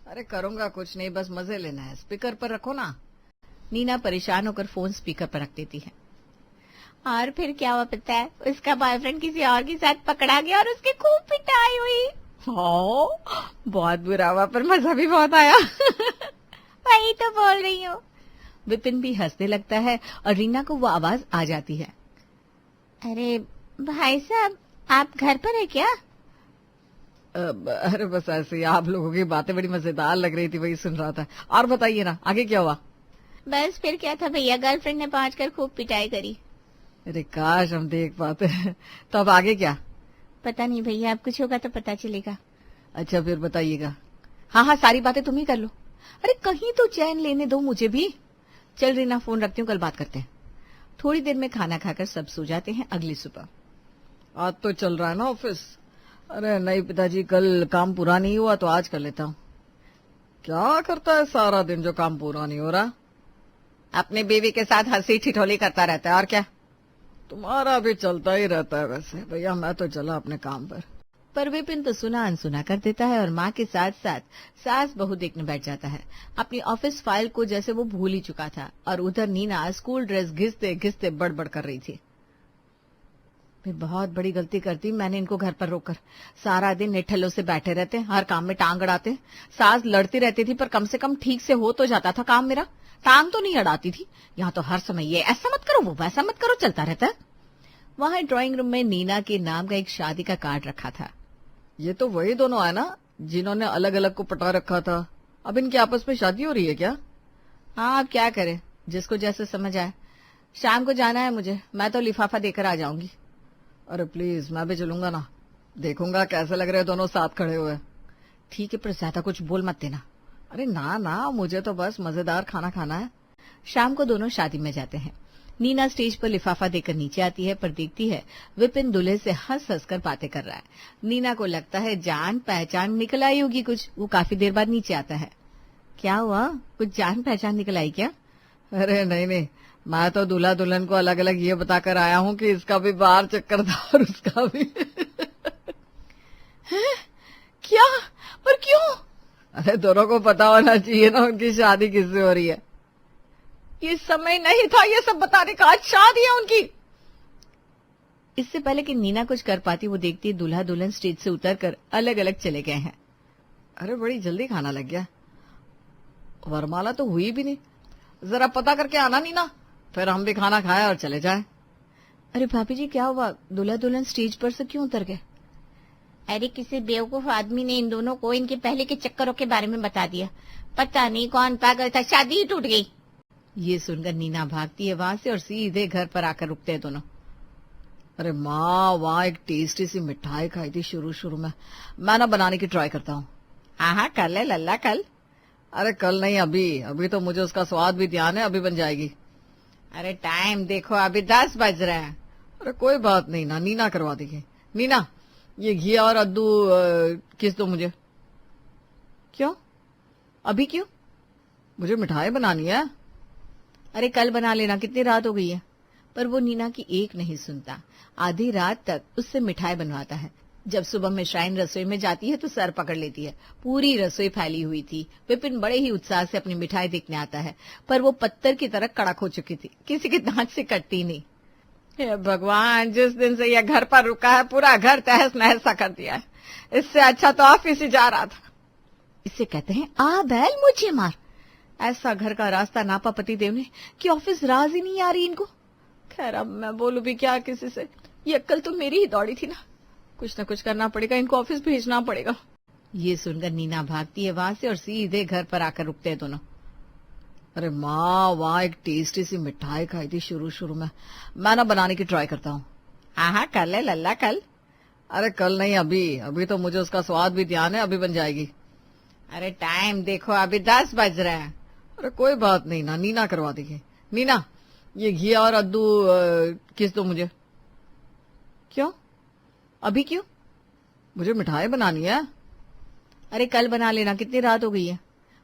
अरे करूंगा कुछ नहीं, बस मजे लेना है। स्पीकर पर रखो ना। नीना परेशान होकर फोन स्पीकर पर रख देती है। और फिर क्या हुआ पता है? उसका बॉयफ्रेंड किसी और के साथ पकड़ा गया और उसकी खूब पिटाई हुई। बहुत बुरा हुआ, पर मजा भी बहुत आया। वही तो बोल रही हूँ। विपिन भी हंसने लगता है और रीना को वो आवाज आ जाती है। अरे भाई साहब, आप घर पर है क्या? अरे बस ऐसे ही, आप लोगों की बातें बड़ी मजेदार लग रही थी, वही सुन रहा था। और बताइए ना, आगे क्या हुआ? बस फिर क्या था भैया, गर्लफ्रेंड ने पहुंचकर खूब पिटाई करी। अरे काश हम देख पाते। तो अब आगे क्या? पता नहीं भैया, अब कुछ होगा तो पता चलेगा। अच्छा फिर बताइएगा। हाँ हाँ, सारी बातें तुम ही कर लो। अरे कहीं तो चैन लेने दो मुझे भी। चल रीना, फोन रखती हूँ, कल बात करते हैं। थोड़ी देर में खाना खाकर सब सो जाते हैं। अगली सुबह। आज तो चल रहा है ना ऑफिस? अरे नहीं पिताजी, कल काम पूरा नहीं हुआ तो आज कर लेता हूँ। क्या करता है सारा दिन जो काम पूरा नहीं हो रहा? अपने बीवी के साथ हंसी ठिठोली करता रहता है, और क्या? तुम्हारा भी चलता ही रहता है वैसे। भैया मैं तो चला अपने काम पर। पर विपिन तो सुना अनसुना कर देता है और माँ के साथ साथ सास बहू देखने बैठ जाता है। अपनी ऑफिस फाइल को जैसे वो भूल ही चुका था और उधर नीना स्कूल ड्रेस घिसते घिसते बड़बड़ कर रही थी। मैं बहुत बड़ी गलती करती मैंने इनको घर पर रोककर। सारा दिन निठल्लों से बैठे रहते, हर काम में टांग अड़ाते। सास लड़ती रहती थी पर कम से कम ठीक से हो तो जाता था काम मेरा, टांग तो नहीं अड़ाती थी। यहाँ तो हर समय ये ऐसा मत करो वो वैसा मत करो चलता रहता है। वहां ड्राइंग रूम में नीना के नाम का एक शादी का कार्ड रखा था। ये तो वही दोनों है ना जिन्होंने अलग अलग को पटा रखा था। अब इनकी आपस में शादी हो रही है क्या? हाँ, अब क्या करे, जिसको जैसे समझ आए। शाम को जाना है मुझे, मैं तो लिफाफा देकर आ जाऊंगी। अरे प्लीज, मैं भी चलूंगा ना, देखूंगा कैसे लग रहे हैं दोनों साथ खड़े हुए। ठीक है, पर ज्यादा कुछ बोल मत देना। अरे ना ना, मुझे तो बस मजेदार खाना खाना है। शाम को दोनों शादी में जाते हैं। नीना स्टेज पर लिफाफा देकर नीचे आती है पर देखती है विपिन दूल्हे से हंस हंस कर बातें कर रहा है। नीना को लगता है जान पहचान निकल आई होगी कुछ। वो काफी देर बाद नीचे आता है। क्या हुआ, कुछ जान पहचान निकल आई क्या? अरे नहीं नहीं, मैं तो दूल्हा दुल्हन को अलग अलग ये बताकर आया हूँ कि इसका भी बाहर चक्कर था और उसका भी। क्या? पर क्यों? अरे दोनों को पता होना चाहिए ना उनकी शादी किससे हो रही है। ये समय नहीं था ये सब बताने का, आज शादी है उनकी। इससे पहले कि नीना कुछ कर पाती वो देखती दूल्हा दुल्हन स्टेज से उतरकर अलग अलग चले गए हैं। अरे बड़ी जल्दी खाना लग गया, वरमाला तो हुई भी नहीं। जरा पता करके आना नीना, फिर हम भी खाना खाए और चले जाएं। अरे भाभी जी क्या हुआ, दूल्हा दुल्हन स्टेज पर से क्यों उतर गए? अरे किसी बेवकूफ आदमी ने इन दोनों को इनके पहले के चक्करों के बारे में बता दिया। पता नहीं कौन पागल था, शादी ही टूट गई। ये सुनकर नीना भागती है वहां से और सीधे घर पर आकर रुकते हैं दोनों। अरे माँ, वहाँ एक टेस्टी सी मिठाई खाई थी शुरू में, मैं ना बनाने की ट्राई करता हूँ। हाँ कल है लल्ला, कल। अरे कल नहीं, अभी तो मुझे उसका स्वाद भी ध्यान है, अभी बन जाएगी। अरे टाइम देखो, अभी 10 बज रहे हैं। अरे कोई बात नहीं ना, नीना करवा देगी। नीना, ये घी और अद्दू किस दो मुझे। क्यों? अभी क्यों? मुझे मिठाई बनानी है। अरे कल बना लेना, कितनी रात हो गई है। पर वो नीना की एक नहीं सुनता, आधी रात तक उससे मिठाई बनवाता है। जब सुबह में श्राइन रसोई में जाती है तो सर पकड़ लेती है। पूरी रसोई फैली हुई थी। विपिन बड़े ही उत्साह से अपनी मिठाई देखने आता है पर वो पत्थर की तरह कड़क हो चुकी थी, किसी के दांत से कटती नहीं। हे भगवान, जिस दिन से यह घर पर रुका है पूरा घर तहस नहस सा कर दिया है। इससे अच्छा तो ऑफिस ही जा रहा था। इसे कहते हैं आ बैल मुझे मार। ऐसा घर का रास्ता नापा पति देव ने कि ऑफिस राज ही नहीं आ रही इनको। खैर अब मैं बोलूं भी क्या किसी से, ये अक्ल तो मेरी ही दौड़ी थी ना। कुछ न कुछ करना पड़ेगा, इनको ऑफिस भेजना पड़ेगा। ये सुनकर नीना भागती है वहां से और सीधे घर पर आकर रुकते हैं दोनों। अरे माँ, वहाँ एक टेस्टी सी मिठाई खाई थी शुरू में, मैं ना बनाने की ट्राई करता हूँ। हाँ कल है लल्ला, कल। अरे कल नहीं, अभी तो मुझे उसका स्वाद भी ध्यान है, अभी बन जाएगी। अरे टाइम देखो, अभी 10 बज रहे हैं। अरे कोई बात नहीं ना, नीना करवा देगी। नीना, ये घी और अद्दू किस दो मुझे। क्यों? अभी क्यों? मुझे मिठाई बनानी है। अरे कल बना लेना, कितनी रात हो गई है।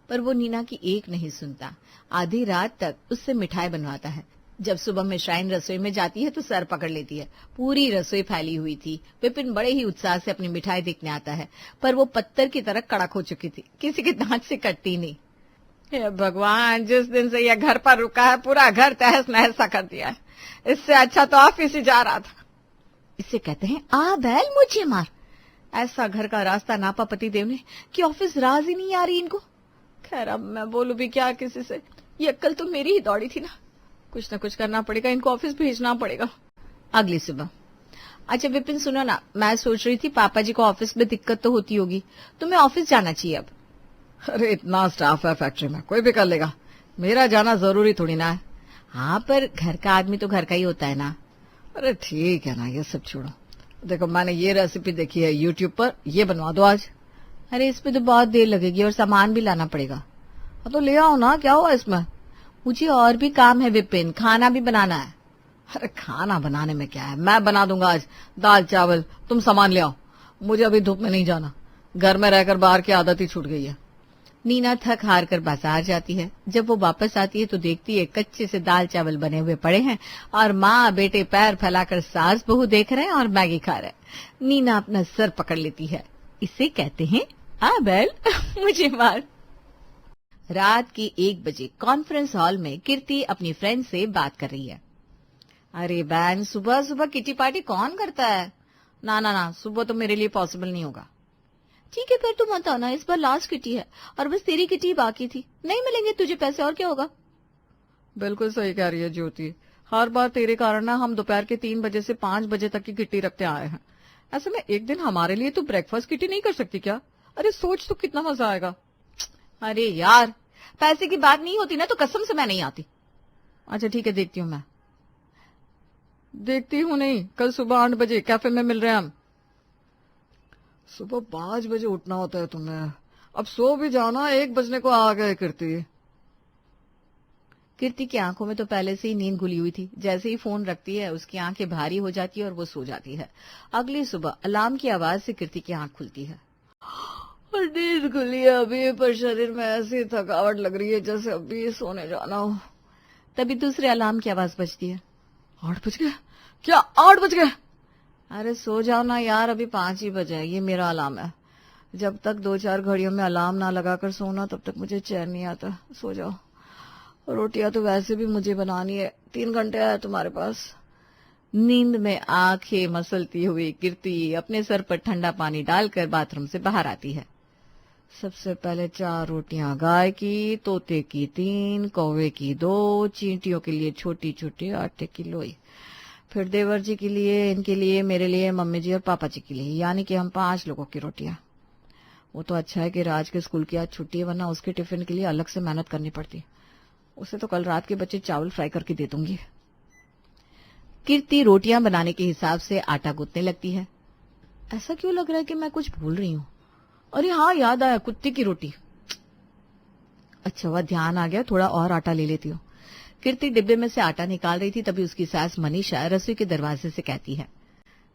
पर वो नीना की एक नहीं सुनता, आधी रात तक उससे मिठाई बनवाता है। जब सुबह में श्राइन रसोई में जाती है तो सर पकड़ लेती है। पूरी रसोई फैली हुई थी। विपिन बड़े ही उत्साह से अपनी मिठाई देखने आता है पर वो पत्थर की तरह कड़क हो चुकी थी, किसी के दांत से कटती नहीं। हे भगवान, जिस दिन से यह घर पर रुका है पूरा घर तहस नहस सा कर दिया है। इससे अच्छा तो ऑफिस ही जा रहा था। इसे कहते हैं आ बैल मुझे मार। ऐसा घर का रास्ता नापा पति देव ने कि ऑफिस राज ही नहीं आ रही इनको। खैर अब मैं बोलूं भी क्या किसी से, ये अक्ल तो मेरी ही दौड़ी थी ना। कुछ न कुछ करना पड़ेगा, इनको ऑफिस भेजना पड़ेगा। अगली सुबह। अच्छा विपिन सुनो ना, मैं सोच रही थी पापा जी को ऑफिस में दिक्कत तो होती होगी, तुम्हें ऑफिस जाना चाहिए अब। अरे इतना स्टाफ है फैक्ट्री में, कोई भी कर लेगा, मेरा जाना जरूरी थोड़ी ना है। हाँ पर घर का आदमी तो घर का ही होता है ना। अरे ठीक है ना, ये सब छोड़ो। देखो मैंने ये रेसिपी देखी है यूट्यूब पर, ये बनवा दो आज। अरे इसमें तो बहुत देर लगेगी और सामान भी लाना पड़ेगा। तो ले आओ ना, क्या हुआ इसमें। मुझे और भी काम है विपिन, खाना भी बनाना है। अरे खाना बनाने में क्या है, मैं बना दूंगा आज दाल चावल, तुम सामान ले आओ। मुझे अभी धूप में नहीं जाना, घर में रहकर बाहर की आदत ही छूट गई है। नीना थक हार कर बाजार जाती है। जब वो वापस आती है तो देखती है कच्चे से दाल चावल बने हुए पड़े हैं और माँ बेटे पैर फैलाकर सास बहू देख रहे हैं और मैगी खा रहे हैं। नीना अपना सर पकड़ लेती है। इसे कहते हैं आ बैल मुझे मार। रात के 1 बजे कॉन्फ्रेंस हॉल में कीर्ति अपनी फ्रेंड से बात कर रही है। अरे बहन, सुबह सुबह किटी पार्टी कौन करता है? ना ना ना, सुबह तो मेरे लिए पॉसिबल नहीं होगा। ठीक है, फिर तुम मत आना, इस बार लास्ट किटी है और बस तेरी किटी बाकी थी, नहीं मिलेंगे तुझे पैसे और क्या होगा। बिल्कुल सही कह रही है ज्योति, हर बार तेरे कारण ना हम दोपहर के 3 बजे से 5 बजे तक की किट्टी रखते आए हैं। ऐसे में एक दिन हमारे लिए तो ब्रेकफास्ट किट्टी नहीं कर सकती क्या? अरे सोच तो कितना मजा आएगा। अरे यार, पैसे की बात नहीं होती ना तो कसम से मैं नहीं आती। अच्छा ठीक है, देखती हूँ मैं। देखती हूँ नहीं, कल सुबह 8 बजे कैफे में मिल रहे हैं हम। सुबह 5 बजे उठना होता है तुम्हें, अब सो भी जाना, 1 बजने को आ गए कीर्ति। कीर्ति की आंखों में तो पहले से ही नींद घुली हुई थी। जैसे ही फोन रखती है उसकी आंखें भारी हो जाती है और वो सो जाती है। अगली सुबह अलार्म की आवाज से कीर्ति की आंख खुलती है। और नींद खुली है अभी, पर शरीर में ऐसी थकावट लग रही है जैसे अभी सोने जाना हो। तभी दूसरे अलार्म की आवाज बजती है। 8 बज गए? क्या 8 बज गए? अरे सो जाओ ना यार, अभी 5 ही बजे है। ये मेरा अलार्म है। जब तक 2-4 घड़ियों में अलार्म ना लगाकर सोना तब तक मुझे चैन नहीं आता। सो जाओ। रोटियां तो वैसे भी मुझे बनानी है, 3 घंटे है तुम्हारे पास। नींद में आंखें मसलती हुई कीर्ति अपने सर पर ठंडा पानी डालकर बाथरूम से बाहर आती है। सबसे पहले 4 रोटियां गाय की, तोते की 3, कौवे की 2, चींटियों के लिए छोटी छोटी आटे की लोई, फिर देवर जी के लिए, इनके लिए, मेरे लिए, मम्मी जी और पापा जी के लिए, यानी कि हम 5 लोगों की रोटियां। वो तो अच्छा है कि राज के स्कूल की आज छुट्टी है, वरना उसके टिफिन के लिए अलग से मेहनत करनी पड़ती। उसे तो कल रात के बच्चे चावल फ्राई करके दे दूंगी। कीर्ति रोटियां बनाने के हिसाब से आटा गूंथने लगती है। ऐसा क्यों लग रहा है कि मैं कुछ भूल रही हूँ? अरे हाँ, याद आया, कुत्ते की रोटी। अच्छा हुआ ध्यान आ गया, थोड़ा और आटा ले लेती हूँ। कीर्ति डिब्बे में से आटा निकाल रही थी, तभी उसकी सास मनीषा रसोई के दरवाजे से कहती है,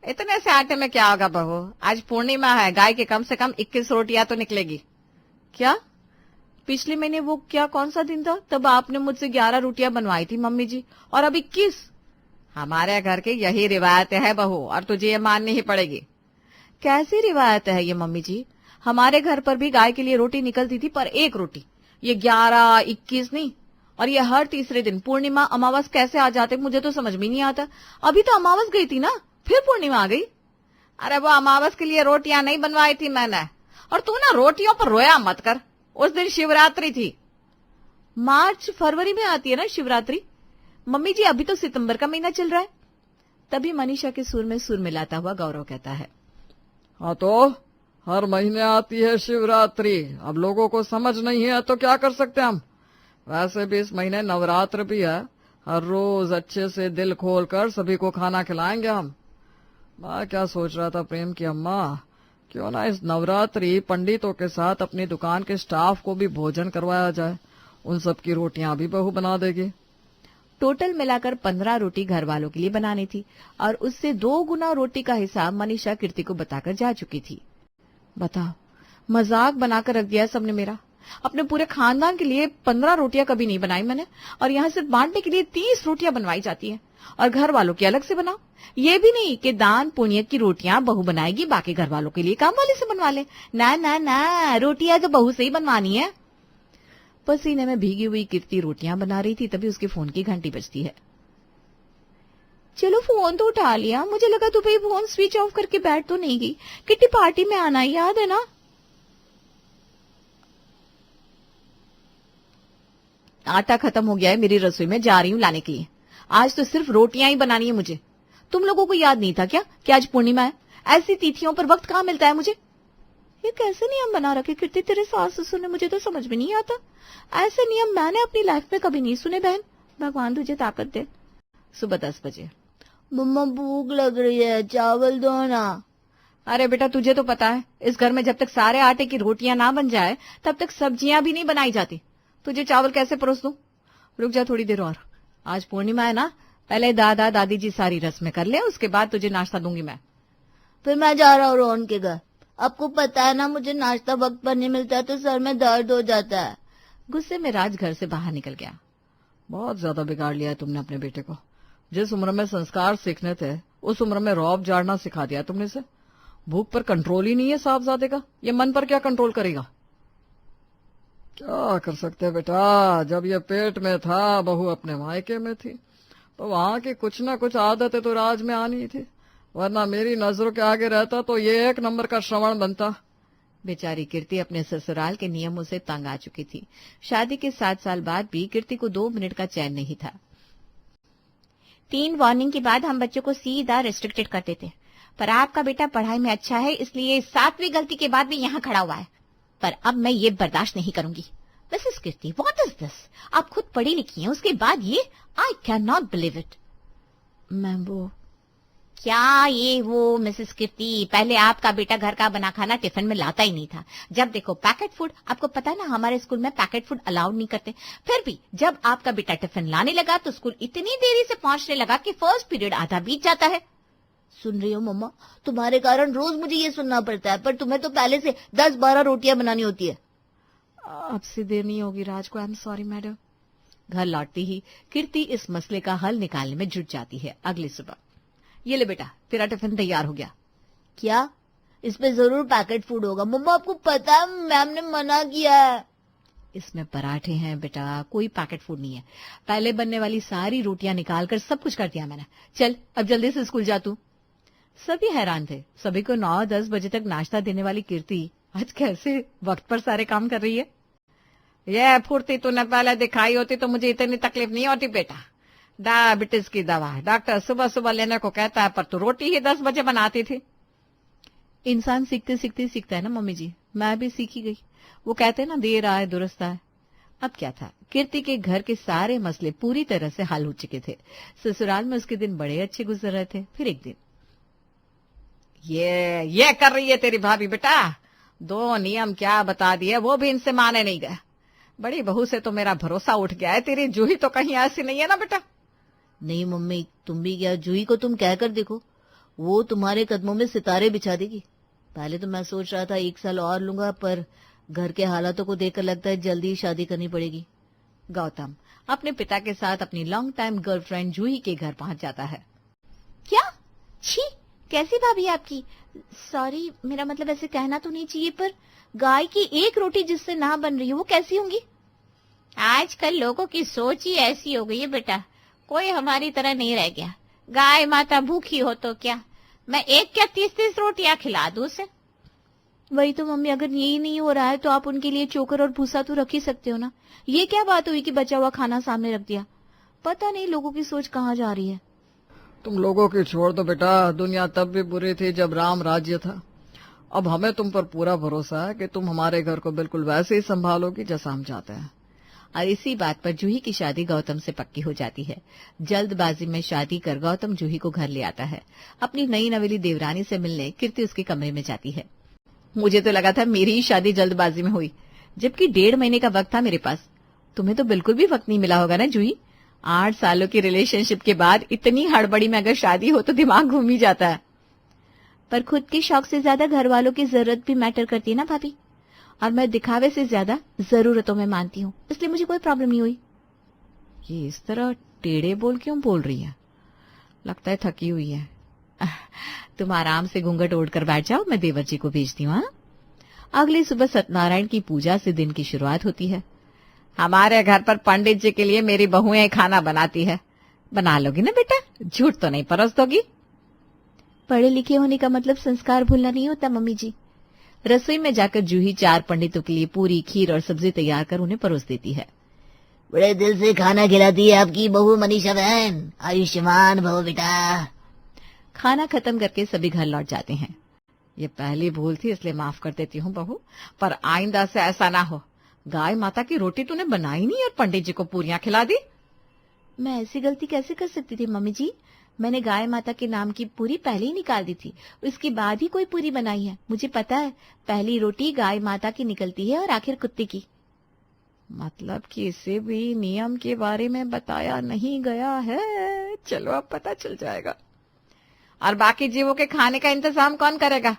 इतने से आटे में क्या होगा बहू, आज पूर्णिमा है, गाय के कम से कम 21 रोटियां तो निकलेगी। क्या? पिछले महीने वो क्या कौन सा दिन था, तब आपने मुझसे 11 रोटियां बनवाई थी मम्मी जी, और अब 21? हमारे घर की यही रिवायत है बहू, और तुझे ये माननी ही पड़ेगी। कैसी रिवायत है ये मम्मी जी? हमारे घर पर भी गाय के लिए रोटी निकलती थी, पर 1 रोटी। ये 11, 21 नहीं। और ये हर तीसरे दिन पूर्णिमा अमावस कैसे आ जाते, मुझे तो समझ में नहीं आता। अभी तो अमावस गई थी ना, फिर पूर्णिमा आ गई। अरे वो अमावस के लिए रोटियां नहीं बनवाई थी मैंने। और तू ना रोटियों पर रोया मत कर, उस दिन शिवरात्रि थी। मार्च फरवरी में आती है ना शिवरात्रि मम्मी जी, अभी तो सितंबर का महीना चल रहा है। तभी मनीषा के सुर में सुर मिलाता हुआ गौरव कहता है, हाँ तो हर महीने आती है शिवरात्रि, अब लोगों को समझ नहीं है तो क्या कर सकते हम। वैसे भी इस महीने नवरात्र भी है, हर रोज अच्छे से दिल खोलकर सभी को खाना खिलाएंगे हम। मैं क्या सोच रहा था प्रेम की अम्मा, क्यों ना इस नवरात्रि पंडितों के साथ अपनी दुकान के स्टाफ को भी भोजन करवाया जाए, उन सब की रोटियां भी बहू बना देगी। टोटल मिलाकर 15 रोटी घर वालों के लिए बनानी थी और उससे 2 गुना रोटी का हिसाब मनीषा कीर्ति को बताकर जा चुकी थी। बताओ, मजाक बनाकर रख दिया सबने मेरा। अपने पूरे खानदान के लिए 15 रोटियां कभी नहीं बनाई मैंने, और यहाँ सिर्फ बांटने के लिए 30 रोटियां बनवाई जाती हैं, और घर वालों की अलग से बनाओ। ये भी नहीं कि दान पुण्य की रोटियां बहू बनाएगी, बाकी घर वालों के लिए काम वाले से बनवा ले। ना ना ना, रोटियां तो बहू से ही बनवानी है। पसीने में भीगी हुई कीर्ति रोटियां बना रही थी, तभी उसके फोन की घंटी बजती है। चलो फोन तो उठा लिया, मुझे लगा तू भाई फोन स्विच ऑफ करके बैठ तो नहीं गई। किट्टी पार्टी में आना याद है ना? आटा खत्म हो गया है मेरी रसोई में, जा रही हूँ लाने के लिए। आज तो सिर्फ रोटियां ही बनानी है मुझे। तुम लोगों को याद नहीं था क्या कि आज पूर्णिमा है? ऐसी तिथियों पर वक्त कहाँ मिलता है मुझे। ये कैसे नियम बना रखे कीर्ति तेरे सास ससुर ने, मुझे तो समझ में नहीं आता। ऐसे नियम मैंने अपनी लाइफ में कभी नहीं सुने बहन। भगवान तुझे ताकत दे। सुबह 10 बजे। मम्मा भूख लग रही है, चावल दो ना। अरे बेटा, तुझे तो पता है इस घर में जब तक सारे आटे की रोटियां ना बन जाए तब तक सब्जियां भी नहीं बनाई जाती। तुझे चावल कैसे परोस दूं? रुक जा थोड़ी देर और, आज पूर्णिमा है ना, पहले दादा दादी जी सारी रस्में कर ले, उसके बाद तुझे नाश्ता दूंगी मैं। फिर मैं जा रहा हूँ रोहन के घर, आपको पता है ना, मुझे नाश्ता वक्त पर नहीं मिलता तो सर में दर्द हो जाता है। गुस्से में राज घर से बाहर निकल गया। बहुत ज्यादा बिगाड़ लिया है तुमने अपने बेटे को। जिस उम्र में संस्कार सीखने थे उस उम्र में रौब झाड़ना सिखा दिया तुमने से। भूख पर कंट्रोल ही नहीं है साहबजादे का, ये मन पर क्या कंट्रोल करेगा। क्या कर सकते हैं बेटा, जब ये पेट में था बहू अपने मायके में थी तो वहां की कुछ ना कुछ आदतें तो राज में आनी थी, वरना मेरी नजरों के आगे रहता तो ये एक नंबर का श्रवण बनता। बेचारी कीर्ति अपने ससुराल के नियमों से तंग आ चुकी थी। शादी के 7 साल बाद भी कीर्ति को 2 मिनट का चैन नहीं था। 3 वार्निंग के बाद हम बच्चों को सीधा रेस्ट्रिक्टेड करते थे, पर आपका बेटा पढ़ाई में अच्छा है इसलिए 7वीं गलती के बाद भी यहाँ खड़ा हुआ है। पर अब मैं ये बर्दाश्त नहीं करूंगी। Mrs Kirti, what is this? आप खुद पढ़ी लिखी हैं, उसके बाद ये, I can not believe it. Ma'am वो क्या ये वो मिसेस कीर्ति, पहले आपका बेटा घर का बना खाना टिफिन में लाता ही नहीं था। जब देखो पैकेट फूड। आपको पता है ना हमारे स्कूल में पैकेट फूड अलाउड नहीं करते। फिर भी जब आपका बेटा टिफिन लाने लगा तो स्कूल इतनी देरी से पहुंचने लगा कि फर्स्ट पीरियड आधा बीत जाता है। सुन रही हो मम्मा, तुम्हारे कारण रोज मुझे ये सुनना पड़ता है, पर तुम्हें तो पहले से 10-12 रोटियां बनानी होती है। आपसे देर नहीं होगी राज को। I am sorry madam. घर लौटती ही कीर्ति इस मसले का हल निकालने में जुट जाती है। अगली सुबह, ये ले बेटा तेरा टिफिन तैयार हो गया। क्या? इसमें जरूर पैकेट फूड होगा। मम्मा आपको पता है मैम ने मना किया है। इसमें पराठे हैं बेटा, कोई पैकेट फूड नहीं है। पहले बनने वाली सारी रोटियां निकाल कर सब कुछ कर दिया मैंने। चल अब जल्दी से स्कूल जा तू। सभी हैरान थे। सभी को 9-10 बजे तक नाश्ता देने वाली कीर्ति आज कैसे वक्त पर सारे काम कर रही है। ये फुर्ती तूने पहले दिखाई होती तो मुझे इतनी तकलीफ नहीं होती बेटा। डायबिटीज की दवा डॉक्टर सुबह सुबह लेने को कहता है, पर तू रोटी ही 10 बजे बनाती थी। इंसान सीखते सीखते सीखता है ना मम्मी जी, मैं भी सीखी गई। वो कहते हैं ना देर आए दुरुस्त आए। अब क्या था, कीर्ति के घर के सारे मसले पूरी तरह से हल हो चुके थे। ससुराल में उसके दिन बड़े अच्छे गुजर रहे थे। फिर एक दिन, ये कर रही है तेरी भाभी बेटा। 2 नियम क्या बता दिए, वो भी इनसे माने नहीं गए। बड़ी बहू से तो मेरा भरोसा उठ गया है। तेरी जूही तो कहीं ऐसी नहीं है ना बेटा। नहीं मम्मी, तुम भी क्या, जूही को तुम कहकर देखो, वो तुम्हारे कदमों में सितारे बिछा देगी। पहले तो मैं सोच रहा था 1 साल और लूंगा, पर घर के हालातों को देखकर लगता है जल्दी शादी करनी पड़ेगी। गौतम अपने पिता के साथ अपनी लॉन्ग टाइम गर्लफ्रेंड जूही के घर पहुंच जाता है। क्या? छी, कैसी भाभी आपकी? सॉरी, मेरा मतलब ऐसे कहना तो नहीं चाहिए, पर गाय की एक रोटी जिससे ना बन रही है वो कैसी होंगी? आजकल लोगों की सोच ही ऐसी हो गई है बेटा, कोई हमारी तरह नहीं रह गया। गाय माता भूखी हो तो क्या, मैं एक क्या 30-30 रोटियां खिला दूं उसे। वही तो मम्मी, अगर यही नहीं हो रहा है तो आप उनके लिए चोकर और भूसा तो रख ही सकते हो ना। ये क्या बात हुई कि बचा हुआ खाना सामने रख दिया? पता नहीं लोगों की सोच कहाँ जा रही है। तुम लोगों की छोड़ दो बेटा, दुनिया तब भी बुरी थी जब राम राज्य था। अब हमें तुम पर पूरा भरोसा है कि तुम हमारे घर को बिल्कुल वैसे ही संभालोगी जैसा हम चाहते हैं। और इसी बात पर जूही की शादी गौतम से पक्की हो जाती है। जल्दबाजी में शादी कर गौतम जूही को घर ले आता है। अपनी नई नवेली देवरानी से मिलने कीर्ति उसके कमरे में जाती है। मुझे तो लगा था मेरी ही शादी जल्दबाजी में हुई, जबकि 1.5 महीने का वक्त था मेरे पास। तुम्हें तो बिल्कुल भी वक्त नहीं मिला होगा ना जूही। 8 सालों की रिलेशनशिप के बाद इतनी हड़बड़ी में अगर शादी हो तो दिमाग घूम ही जाता है। पर खुद के शौक से ज्यादा घर वालों की जरूरत भी मैटर करती है ना भाभी, और मैं दिखावे से ज्यादा जरूरतों में मानती हूँ, इसलिए मुझे कोई प्रॉब्लम नहीं हुई। ये इस तरह टेढ़े बोल क्यों बोल रही है? लगता है थकी हुई है। तुम आराम से घूंघट ओढ़कर बैठ जाओ, मैं देवर जी को भेजती हूँ। अगली सुबह सत्यनारायण की पूजा से दिन की शुरुआत होती है। हमारे घर पर पंडित जी के लिए मेरी बहुएं खाना बनाती है। बना लोगी ना बेटा, झूठ तो नहीं परोस दोगी। पढ़े लिखे होने का मतलब संस्कार भूलना नहीं होता मम्मी जी। रसोई में जाकर जूही 4 पंडितों के लिए पूरी, खीर और सब्जी तैयार कर उन्हें परोस देती है। बड़े दिल से खाना खिलाती है आपकी बहू मनीषा बहन, आयुष्मान भव बेटा। खाना खत्म करके सभी घर लौट जाते हैं। ये पहली भूल थी इसलिए माफ कर देती हूँ बहू, पर आइंदा से ऐसा ना हो। गाय माता की रोटी तूने बनाई नहीं और पंडित जी को पूरियां खिला दी। मैं ऐसी गलती कैसे कर सकती थी मम्मी जी? मैंने गाय माता के नाम की पूरी पहले ही निकाल दी थी, उसके बाद ही कोई पूरी बनाई है। मुझे पता है पहली रोटी गाय माता की निकलती है और आखिर कुत्ते की। मतलब कि इसे भी नियम के बारे में बताया नहीं गया है। चलो अब पता चल जाएगा। और बाकी जीवों के खाने का इंतजाम कौन करेगा?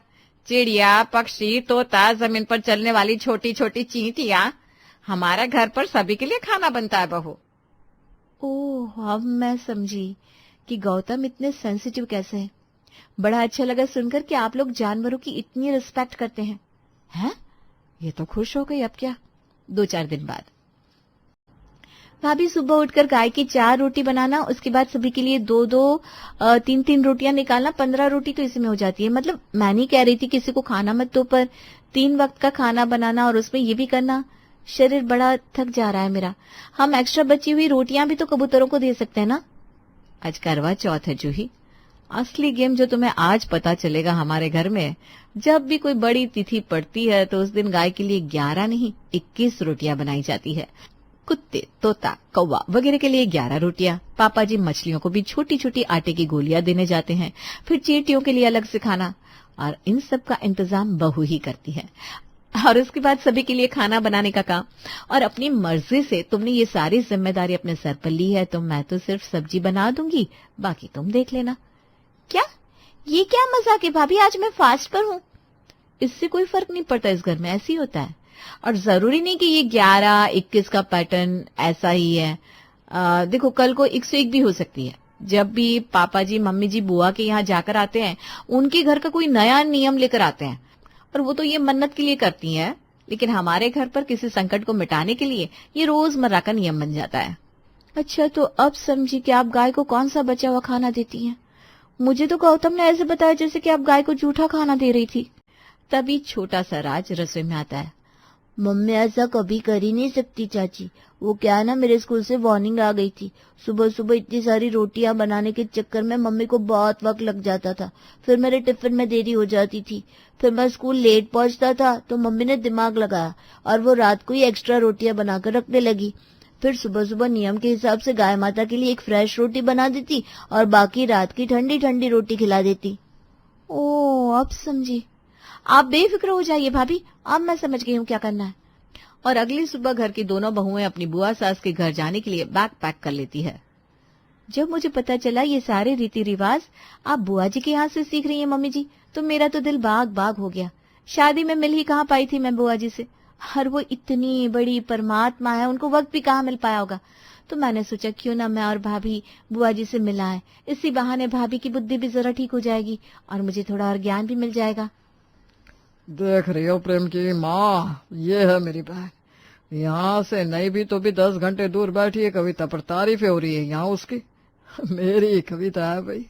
चिड़िया, पक्षी, तोता, जमीन पर चलने वाली छोटी छोटी चींटियां, हमारे घर पर सभी के लिए खाना बनता है बहू। ओह, अब मैं समझी कि गौतम इतने सेंसिटिव कैसे हैं। बड़ा अच्छा लगा सुनकर कि आप लोग जानवरों की इतनी रिस्पेक्ट करते हैं। हैं? ये तो खुश हो गई। अब क्या? 2-4 दिन बाद भाभी सुबह उठकर गाय की 4 रोटी बनाना, उसके बाद सभी के लिए 2-2, 3-3 रोटियां निकालना, 15 रोटी तो इसमें हो जाती है। मतलब मैं नहीं कह रही थी किसी को खाना मत दो, पर 3 वक्त का खाना बनाना और उसमें ये भी करना, शरीर बड़ा थक जा रहा है मेरा। हम एक्स्ट्रा बची हुई रोटियां भी तो कबूतरों को दे सकते हैं ना। आज करवा चौथ है जूही। असली गेम जो तुम्हें आज पता चलेगा हमारे घर में, जब भी कोई बड़ी तिथि पड़ती है तो उस दिन गाय के लिए 11 नहीं 21 रोटियां बनाई जाती है। कुत्ते, तोता, कौवा वगैरह के लिए 11 रोटियां। पापा जी मछलियों को भी छोटी छोटी आटे की गोलियां देने जाते हैं। फिर चींटियों के लिए अलग से खाना, और इन सब का इंतजाम बहू ही करती है। और उसके बाद सभी के लिए खाना बनाने का काम। और अपनी मर्जी से तुमने ये सारी जिम्मेदारी अपने सर पर ली है, तो मैं तो सिर्फ सब्जी बना दूंगी, बाकी तुम देख लेना। क्या? ये क्या मजाक है भाभी, आज मैं फास्ट पर हूँ। इससे कोई फर्क नहीं पड़ता, इस घर में ऐसे ही होता है। और जरूरी नहीं कि ये 11-21 का पैटर्न ऐसा ही है। देखो कल को 101 भी हो सकती है। जब भी पापा जी, मम्मी जी बुआ के यहाँ जाकर आते हैं, उनके घर का कोई नया नियम लेकर आते हैं, और वो तो ये मन्नत के लिए करती हैं। लेकिन हमारे घर पर किसी संकट को मिटाने के लिए ये रोजमर्रा का नियम बन जाता है। अच्छा, तो अब समझी कि आप गाय को कौन सा बचा हुआ खाना देती हैं। मुझे तो गौतम ने ऐसे बताया जैसे कि आप गाय को जूठा खाना दे रही थी। तभी छोटा सा राज रसोई में आता है। मम्मी ऐसा कभी कर ही नहीं सकती चाची। वो क्या है ना, मेरे स्कूल से वार्निंग आ गई थी। सुबह सुबह इतनी सारी रोटियां बनाने के चक्कर में मम्मी को बहुत वक्त लग जाता था। फिर मेरे टिफिन में देरी हो जाती थी। फिर मैं स्कूल लेट पहुंचता था तो मम्मी ने दिमाग लगाया और वो रात को ही एक्स्ट्रा रोटियां बनाकर रखने लगी। फिर सुबह सुबह नियम के हिसाब से गाय माता के लिए एक फ्रेश रोटी बना देती और बाकी रात की ठंडी ठंडी रोटी खिला देती। ओ, अब समझी। आप बेफिक्र हो जाइए भाभी, अब मैं समझ गई हूँ क्या करना है। और अगली सुबह घर की दोनों बहुएं अपनी बुआ सास के घर जाने के लिए बैग पैक कर लेती है। जब मुझे पता चला ये सारे रीति रिवाज आप बुआ जी के यहाँ से सीख रही हैं मम्मी जी, तो मेरा तो दिल बाग बाग हो गया। शादी में मिल ही कहाँ पाई थी मैं बुआ जी से, और वो इतनी बड़ी परमात्मा है, उनको वक्त भी कहाँ मिल पाया होगा। तो मैंने सोचा क्यों ना मैं और भाभी बुआ जी से मिलाएं, इसी बहाने भाभी की बुद्धि भी जरा ठीक हो जाएगी और मुझे थोड़ा और ज्ञान भी मिल जाएगा। देख रही हो प्रेम की माँ, ये है मेरी बहन। यहाँ से नहीं भी तो भी 10 घंटे दूर बैठी है, कविता पर तारीफें हो रही है यहाँ उसकी। मेरी कविता है भाई।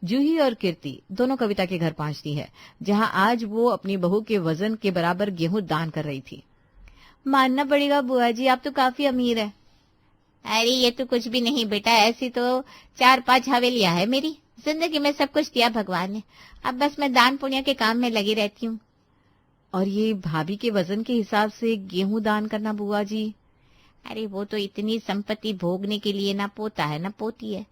जूही और कीर्ति दोनों कविता के घर पहुंचती है, जहां आज वो अपनी बहू के वजन के बराबर गेहूं दान कर रही थी। मानना पड़ेगा बुआ जी, आप तो काफी अमीर है। अरे ये तो कुछ भी नहीं बेटा, ऐसी तो 4-5 हवेलियां है मेरी। जिंदगी में सब कुछ दिया भगवान ने, अब बस मैं दान पुण्य के काम में लगी रहती हूँ। और ये भाभी के वजन के हिसाब से गेहूं दान करना बुआ जी? अरे वो तो इतनी संपत्ति भोगने के लिए ना पोता है ना पोती है,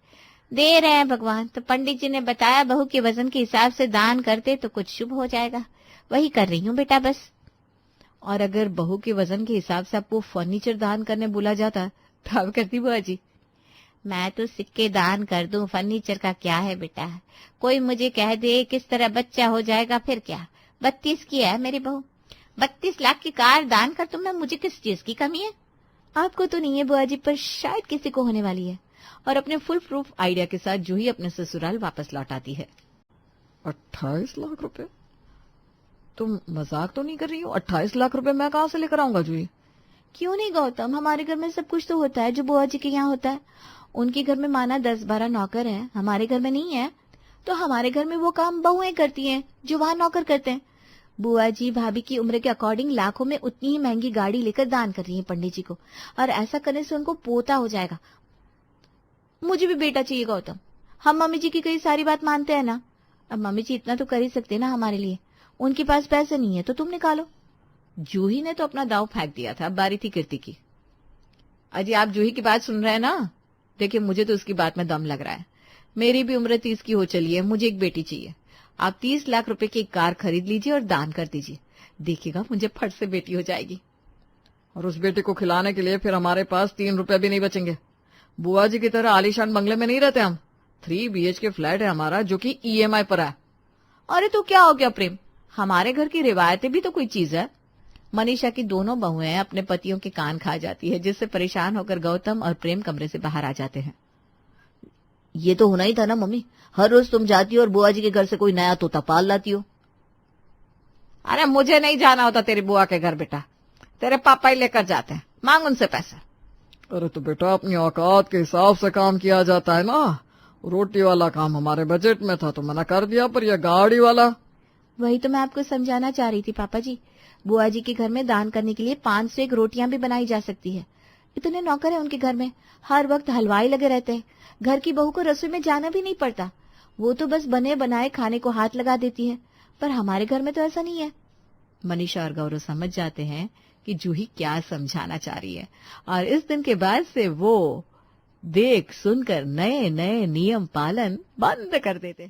दे रहे हैं भगवान। तो पंडित जी ने बताया बहू के वजन के हिसाब से दान करते तो कुछ शुभ हो जाएगा, वही कर रही हूँ बेटा बस। और अगर बहू के वजन के हिसाब से आपको फर्नीचर दान करने बोला जाता तो आप करती बुआ जी? मैं तो सिक्के दान कर दूं, फर्नीचर का क्या है बेटा। कोई मुझे कह दे किस तरह बच्चा हो जाएगा, फिर क्या। 32 की है मेरी बहू, 32 लाख की कार दान कर दूं मैं, मुझे किस चीज की कमी है। आपको तो नहीं है बुआ जी, पर शायद किसी को होने वाली है। और अपने फुल प्रूफ आइडिया के साथ जूही अपने ससुराल वापस लौट आती है। 28 लाख रुपए? तुम मजाक तो नहीं कर रही हो? 28 लाख रुपए मैं कहाँ से लेकर आऊंगा जूही? क्यों नहीं गौतम, हमारे घर में सब कुछ तो होता है जो बुआ जी के यहाँ होता है। उनके घर में माना 10-12 नौकर हैं, हमारे घर में नहीं है। तो हमारे घर में वो काम बहुएं करती हैं जो वहां नौकर करते हैं। बुआ जी भाभी की उम्र के अकॉर्डिंग लाखों में उतनी ही महंगी गाड़ी लेकर दान कर रही है पंडित जी को, और ऐसा करने से उनको पोता हो जाएगा। मुझे भी बेटा चाहिए गौतम, हम मम्मी जी की कई सारी बात मानते हैं ना। अब मम्मी जी इतना तो कर ही सकते ना हमारे लिए, उनके पास पैसे नहीं है तो तुम निकालो। जूही ने तो अपना दाव फेंक दिया था, बारी थी कीर्ति की। अजी आप जूही की बात सुन रहे हैं ना? देखिए मुझे तो उसकी बात में दम लग रहा है। मेरी भी उम्र 30 की हो चली है, मुझे एक बेटी चाहिए। आप 30 लाख रुपए की एक कार खरीद लीजिए और दान कर दीजिए, देखिएगा मुझे फट से बेटी हो जाएगी। और उस बेटी को खिलाने के लिए फिर हमारे पास 3 रुपए भी नहीं बचेंगे। बुआ जी की तरह आलीशान बंगले में नहीं रहते हम। 3 BHK फ्लैट है हमारा, जो कि EMI पर है। अरे तो क्या हो गया प्रेम, हमारे घर की रिवायतें भी तो कोई चीज है। मनीषा की दोनों बहुएं अपने पतियों के कान खा जाती है, जिससे परेशान होकर गौतम और प्रेम कमरे से बाहर आ जाते हैं। ये तो होना ही था ना मम्मी, हर रोज तुम जाती हो और बुआ जी के घर से कोई नया तोता पाल लाती हो। अरे मुझे नहीं जाना होता तेरी बुआ के घर बेटा, तेरे पापा ही लेकर जाते हैं, मांग उनसे पैसा। अरे तो बेटा अपनी औकात के हिसाब से काम किया जाता है ना। रोटी वाला काम हमारे बजट में था तो मना कर दिया, पर यह गाड़ी वाला। वही तो मैं आपको समझाना चाह रही थी पापा जी। बुआ जी के घर में दान करने के लिए 5 से 1 रोटियां भी बनाई जा सकती है। इतने नौकर है उनके घर में, हर वक्त हलवाई लगे रहते हैं। घर की बहू को रसोई में जाना भी नहीं पड़ता, वो तो बस बने बनाए खाने को हाथ लगा देती है। पर हमारे घर में तो ऐसा नहीं है। मनीषा और गौरव समझ जाते हैं कि जूही क्या समझाना चाह रही है, और इस दिन के बाद से वो देख सुनकर नए नए नियम पालन बंद कर देते हैं।